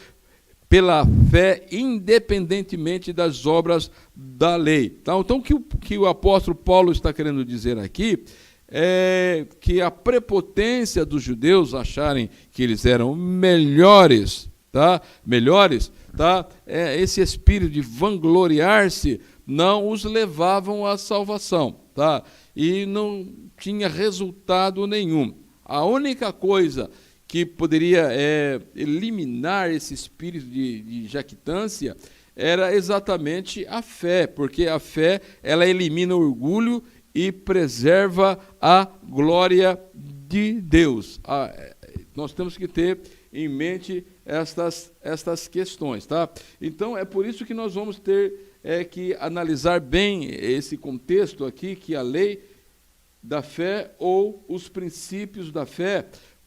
pela fé, independentemente das obras da lei. Então, o que o apóstolo Paulo está querendo dizer aqui é que a prepotência dos judeus acharem que eles eram melhores, tá? Esse espírito de vangloriar-se não os levavam à salvação, tá? E não tinha resultado nenhum. A única coisa que poderia eliminar esse espírito de jactância era exatamente a fé, porque a fé, ela elimina o orgulho e preserva a glória de Deus. Nós temos que ter em mente estas questões, tá? Então, é por isso que nós vamos ter que analisar bem esse contexto aqui, que a lei da fé ou os princípios da fé,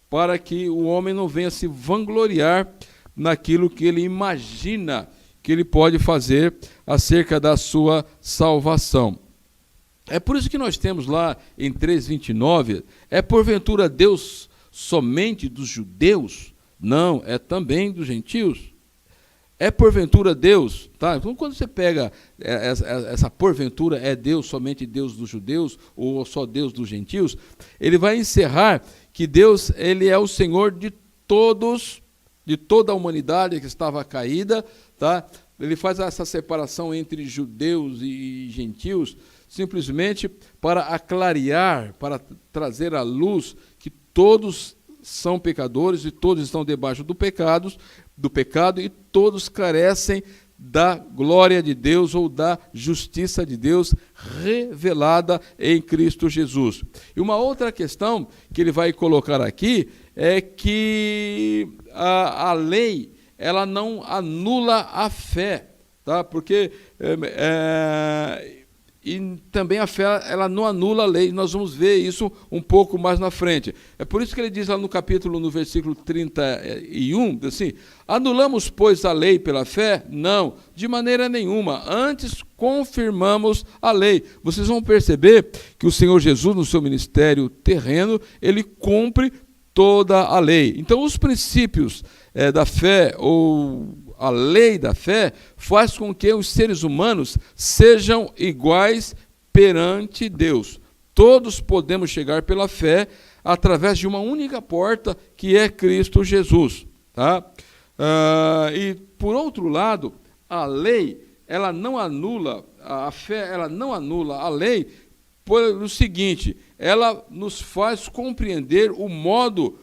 para que o homem não venha se vangloriar naquilo que ele imagina que ele pode fazer acerca da sua salvação. É por isso que nós temos lá em 3:29, é porventura Deus somente dos judeus? Não, é também dos gentios. É porventura Deus, tá? Então, quando você pega essa porventura, é Deus, somente Deus dos judeus, ou só Deus dos gentios, ele vai encerrar que Deus, ele é o Senhor de todos, de toda a humanidade que estava caída, tá? Ele faz essa separação entre judeus e gentios, simplesmente para aclarear, para trazer à luz que todos são pecadores e todos estão debaixo do pecado e todos carecem da glória de Deus ou da justiça de Deus revelada em Cristo Jesus. E uma outra questão que ele vai colocar aqui é que a lei, ela não anula a fé, tá? Porque e também a fé, ela não anula a lei. Nós vamos ver isso um pouco mais na frente. É por isso que ele diz lá no versículo 31, assim: anulamos, pois, a lei pela fé? Não, de maneira nenhuma. Antes confirmamos a lei. Vocês vão perceber que o Senhor Jesus, no seu ministério terreno, ele cumpre toda a lei. Então, os princípios da fé, ou a lei da fé, faz com que os seres humanos sejam iguais perante Deus. Todos podemos chegar pela fé através de uma única porta, que é Cristo Jesus. Tá? E, por outro lado, a lei, ela não anula, a fé, ela não anula a lei, pelo seguinte: ela nos faz compreender o modo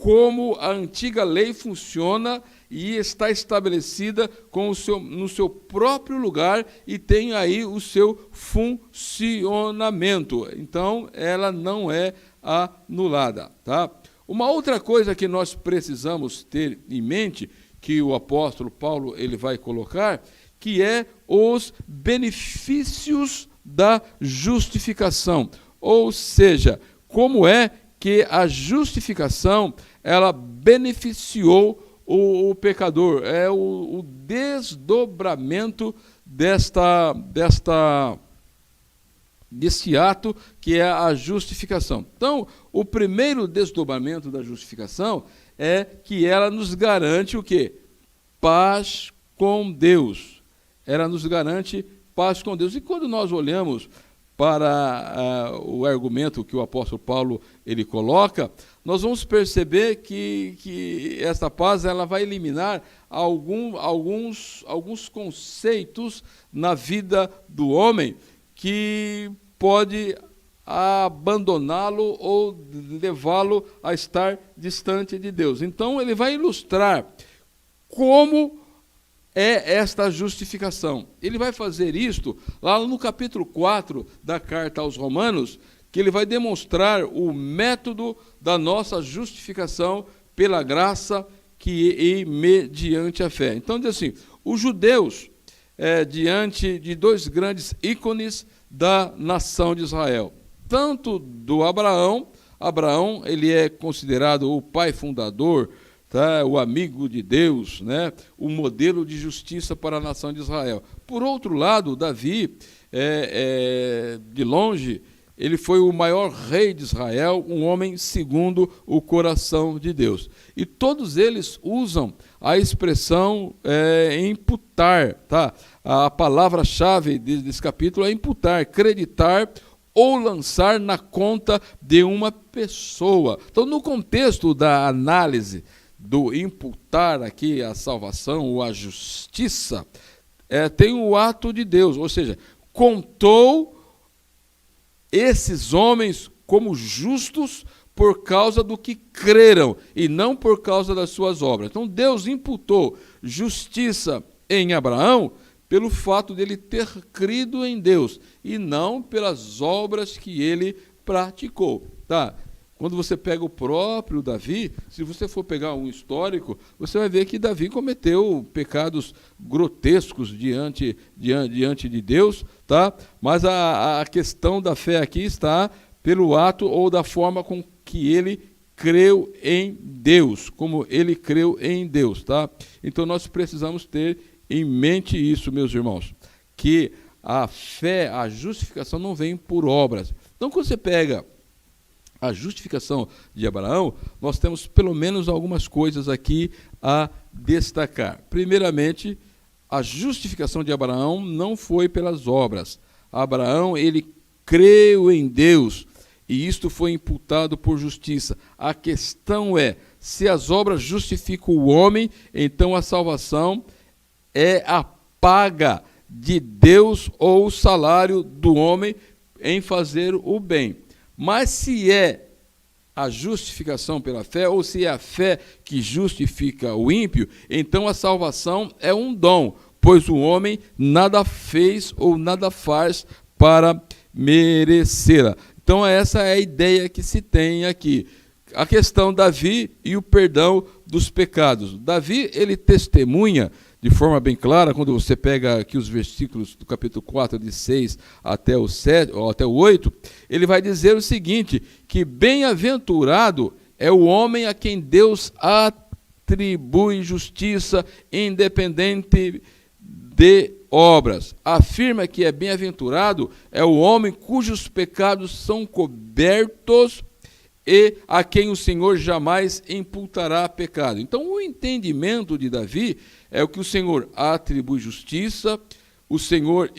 como a antiga lei funciona e está estabelecida no seu próprio lugar e tem aí o seu funcionamento. Então, ela não é anulada. Tá? Uma outra coisa que nós precisamos ter em mente, que o apóstolo Paulo ele vai colocar, que é os benefícios da justificação. Ou seja, como é que a justificação ela beneficiou o pecador, é o desdobramento desse ato que é a justificação. Então, o primeiro desdobramento da justificação é que ela nos garante o quê? Paz com Deus. Ela nos garante paz com Deus. E quando nós olhamos para o argumento que o apóstolo Paulo ele coloca, nós vamos perceber que essa paz ela vai eliminar alguns conceitos na vida do homem que pode abandoná-lo ou levá-lo a estar distante de Deus. Então, ele vai ilustrar como é esta justificação. Ele vai fazer isto lá no capítulo 4 da carta aos Romanos, que ele vai demonstrar o método da nossa justificação pela graça e mediante a fé. Então, diz assim: os judeus, diante de dois grandes ícones da nação de Israel, tanto do Abraão, ele é considerado o pai fundador, tá? O amigo de Deus, né? O modelo de justiça para a nação de Israel. Por outro lado, Davi, de longe, ele foi o maior rei de Israel, um homem segundo o coração de Deus. E todos eles usam a expressão imputar. Tá? A palavra-chave desse capítulo é imputar, acreditar ou lançar na conta de uma pessoa. Então, no contexto da análise do imputar aqui a salvação ou a justiça, tem o ato de Deus, ou seja, contou esses homens como justos por causa do que creram e não por causa das suas obras. Então, Deus imputou justiça em Abraão pelo fato dele ter crido em Deus e não pelas obras que ele praticou. Tá? Quando você pega o próprio Davi, se você for pegar um histórico, você vai ver que Davi cometeu pecados grotescos diante de Deus, tá? Mas a questão da fé aqui está pelo ato ou da forma com que ele creu em Deus, como ele creu em Deus, tá? Então nós precisamos ter em mente isso, meus irmãos, que a fé, a justificação não vem por obras. Então, quando você pega a justificação de Abraão, nós temos pelo menos algumas coisas aqui a destacar. Primeiramente, a justificação de Abraão não foi pelas obras. Abraão, ele creu em Deus, e isto foi imputado por justiça. A questão é, se as obras justificam o homem, então a salvação é a paga de Deus ou o salário do homem em fazer o bem. Mas se é a justificação pela fé, ou se é a fé que justifica o ímpio, então a salvação é um dom, pois o homem nada fez ou nada faz para merecê-la. Então essa é a ideia que se tem aqui. A questão Davi e o perdão dos pecados. Davi, ele testemunha de forma bem clara, quando você pega aqui os versículos do capítulo 4, de 6 até o 7, ou até o 8, ele vai dizer o seguinte, que bem-aventurado é o homem a quem Deus atribui justiça independente de obras. Afirma que é bem-aventurado é o homem cujos pecados são cobertos e a quem o Senhor jamais imputará pecado. Então, o entendimento de Davi é o que o Senhor atribui justiça, o Senhor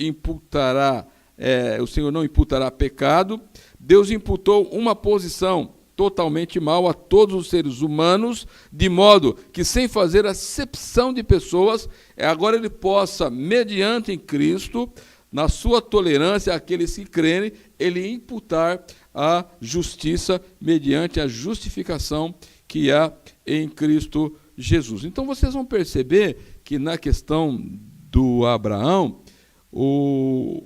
não imputará pecado. Deus imputou uma posição totalmente mal a todos os seres humanos, de modo que, sem fazer acepção de pessoas, agora ele possa, mediante em Cristo, na sua tolerância àqueles que crerem, ele imputar a justiça mediante a justificação que há em Cristo Jesus. Então vocês vão perceber que na questão do Abraão, o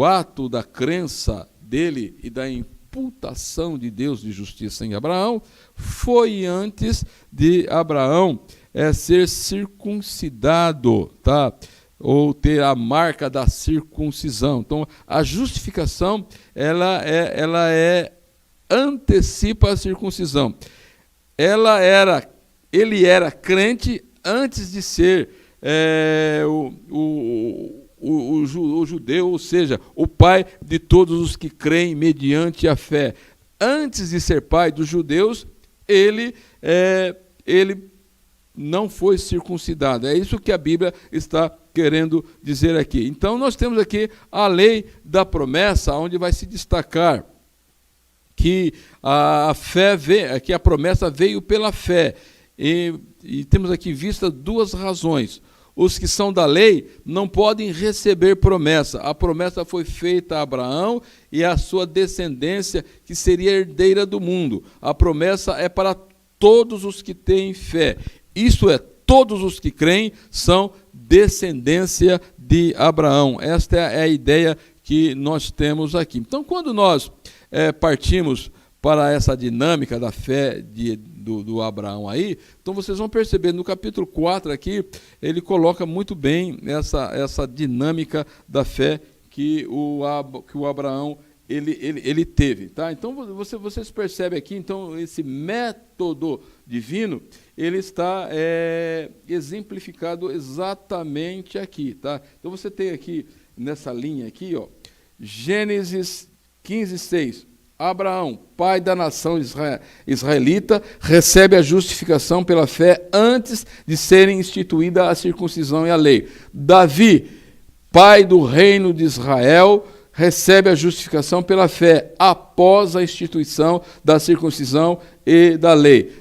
ato da crença dele e da imputação de Deus de justiça em Abraão foi antes de Abraão ser circuncidado, tá? Ou ter a marca da circuncisão. Então, a justificação, ela antecipa a circuncisão. Ele era crente antes de ser o judeu, ou seja, o pai de todos os que creem mediante a fé. Antes de ser pai dos judeus, ele não foi circuncidado. É isso que a Bíblia está querendo dizer aqui. Então, nós temos aqui a lei da promessa, onde vai se destacar que a promessa veio pela fé. E temos aqui vista duas razões. Os que são da lei não podem receber promessa. A promessa foi feita a Abraão e a sua descendência, que seria herdeira do mundo. A promessa é para todos os que têm fé. Isto é, todos os que creem são descendência de Abraão. Esta é a ideia que nós temos aqui. Então, quando nós partimos para essa dinâmica da fé do Abraão aí, então vocês vão perceber, no capítulo 4 aqui, ele coloca muito bem essa dinâmica da fé que o Abraão ele teve. Tá? Então, vocês percebem aqui, então, esse método divino, ele está exemplificado exatamente aqui. Tá? Então, você tem aqui, nessa linha aqui, ó, Gênesis 15:6. Abraão, pai da nação israelita, recebe a justificação pela fé antes de serem instituída a circuncisão e a lei. Davi, pai do reino de Israel, recebe a justificação pela fé após a instituição da circuncisão e da lei.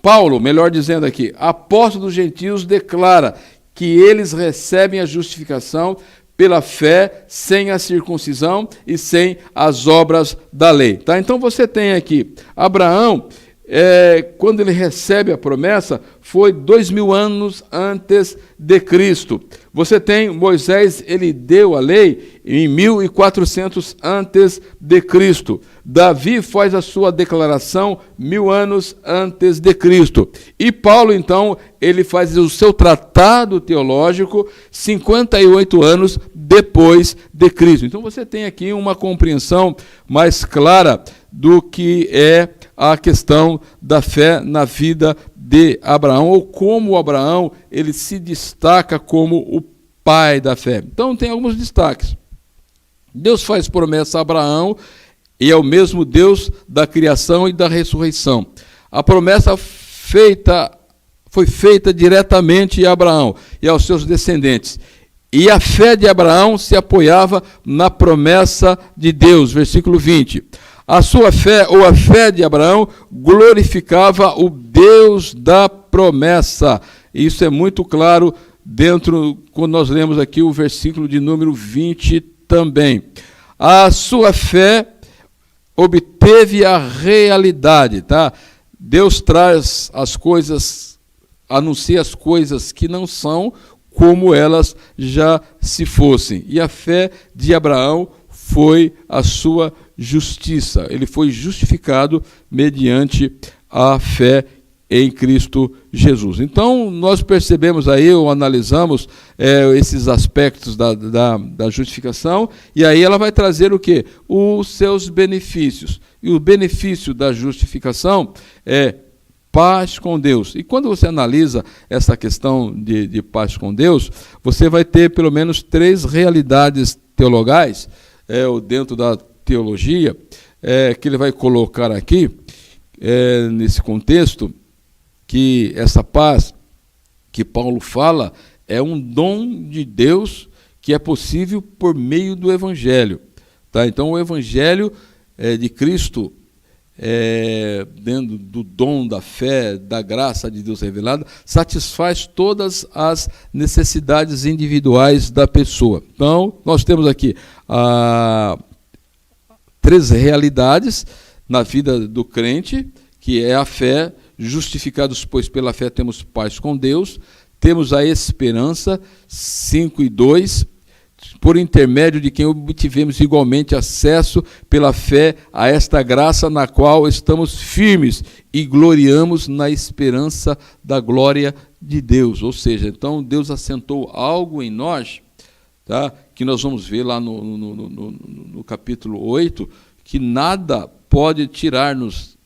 Paulo, melhor dizendo aqui, apóstolo dos gentios, declara que eles recebem a justificação pela fé, sem a circuncisão e sem as obras da lei. Tá? Então você tem aqui, Abraão, quando ele recebe a promessa, foi 2000 anos antes de Cristo. Você tem Moisés, ele deu a lei em 1400 antes de Cristo. Davi faz a sua declaração 1000 anos antes de Cristo. E Paulo, então, ele faz o seu tratado teológico 58 anos depois de Cristo. Então você tem aqui uma compreensão mais clara do que é a questão da fé na vida de Abraão, ou como Abraão ele se destaca como o pai da fé. Então tem alguns destaques. Deus faz promessa a Abraão e é o mesmo Deus da criação e da ressurreição. A promessa foi feita diretamente a Abraão e aos seus descendentes. E a fé de Abraão se apoiava na promessa de Deus. Versículo 20. A sua fé, ou a fé de Abraão, glorificava o Deus da promessa. Isso é muito claro quando nós lemos aqui o versículo de número 20 também. A sua fé obteve a realidade, tá? Deus traz as coisas, anuncia as coisas que não são como elas já se fossem. E a fé de Abraão foi a sua justiça. Ele foi justificado mediante a fé em Cristo Jesus. Então, nós percebemos aí, ou analisamos esses aspectos da justificação, e aí ela vai trazer o quê? Os seus benefícios. E o benefício da justificação é paz com Deus. E quando você analisa essa questão de paz com Deus, você vai ter pelo menos 3 realidades teologais, dentro da teologia, que ele vai colocar aqui, nesse contexto, que essa paz que Paulo fala é um dom de Deus que é possível por meio do Evangelho. Tá? Então, o Evangelho de Cristo, dentro do dom da fé, da graça de Deus revelada, satisfaz todas as necessidades individuais da pessoa. Então, nós temos aqui 3 realidades na vida do crente, que é a fé. Justificados, pois, pela fé temos paz com Deus, temos a esperança, 5:2, por intermédio de quem obtivemos igualmente acesso pela fé a esta graça na qual estamos firmes e gloriamos na esperança da glória de Deus. Ou seja, então Deus assentou algo em nós, tá? Que nós vamos ver lá no capítulo 8, que nada pode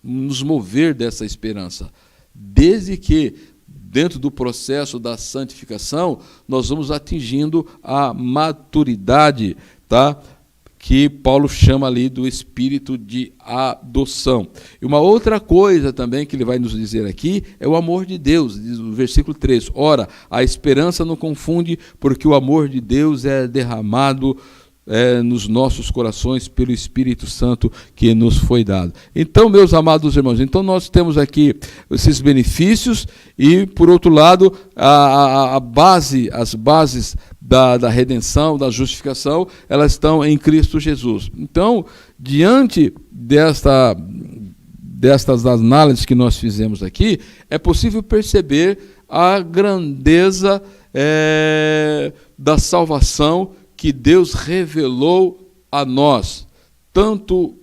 nos mover dessa esperança, desde que, dentro do processo da santificação, nós vamos atingindo a maturidade, tá? Que Paulo chama ali do espírito de adoção. E uma outra coisa também que ele vai nos dizer aqui é o amor de Deus, diz no versículo 3. Ora, a esperança não confunde, porque o amor de Deus é derramado nos nossos corações pelo Espírito Santo que nos foi dado. Então, meus amados irmãos, então nós temos aqui esses benefícios e, por outro lado, as bases da redenção, da justificação, elas estão em Cristo Jesus. Então, diante destas análises que nós fizemos aqui, é possível perceber a grandeza da salvação que Deus revelou a nós, tanto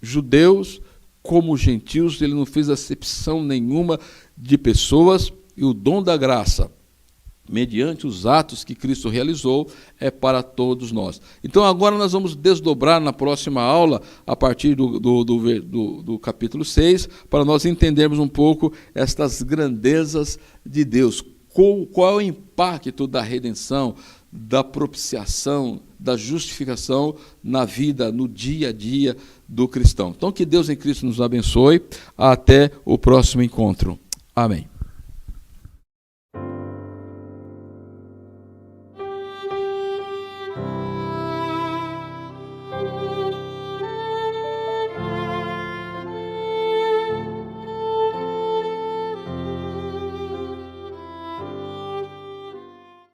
judeus como gentios. Ele não fez acepção nenhuma de pessoas, e o dom da graça, mediante os atos que Cristo realizou, é para todos nós. Então agora nós vamos desdobrar na próxima aula, a partir do capítulo 6, para nós entendermos um pouco estas grandezas de Deus. Qual é o impacto da redenção, da propiciação, da justificação na vida, no dia a dia do cristão. Então, que Deus em Cristo nos abençoe. Até o próximo encontro. Amém.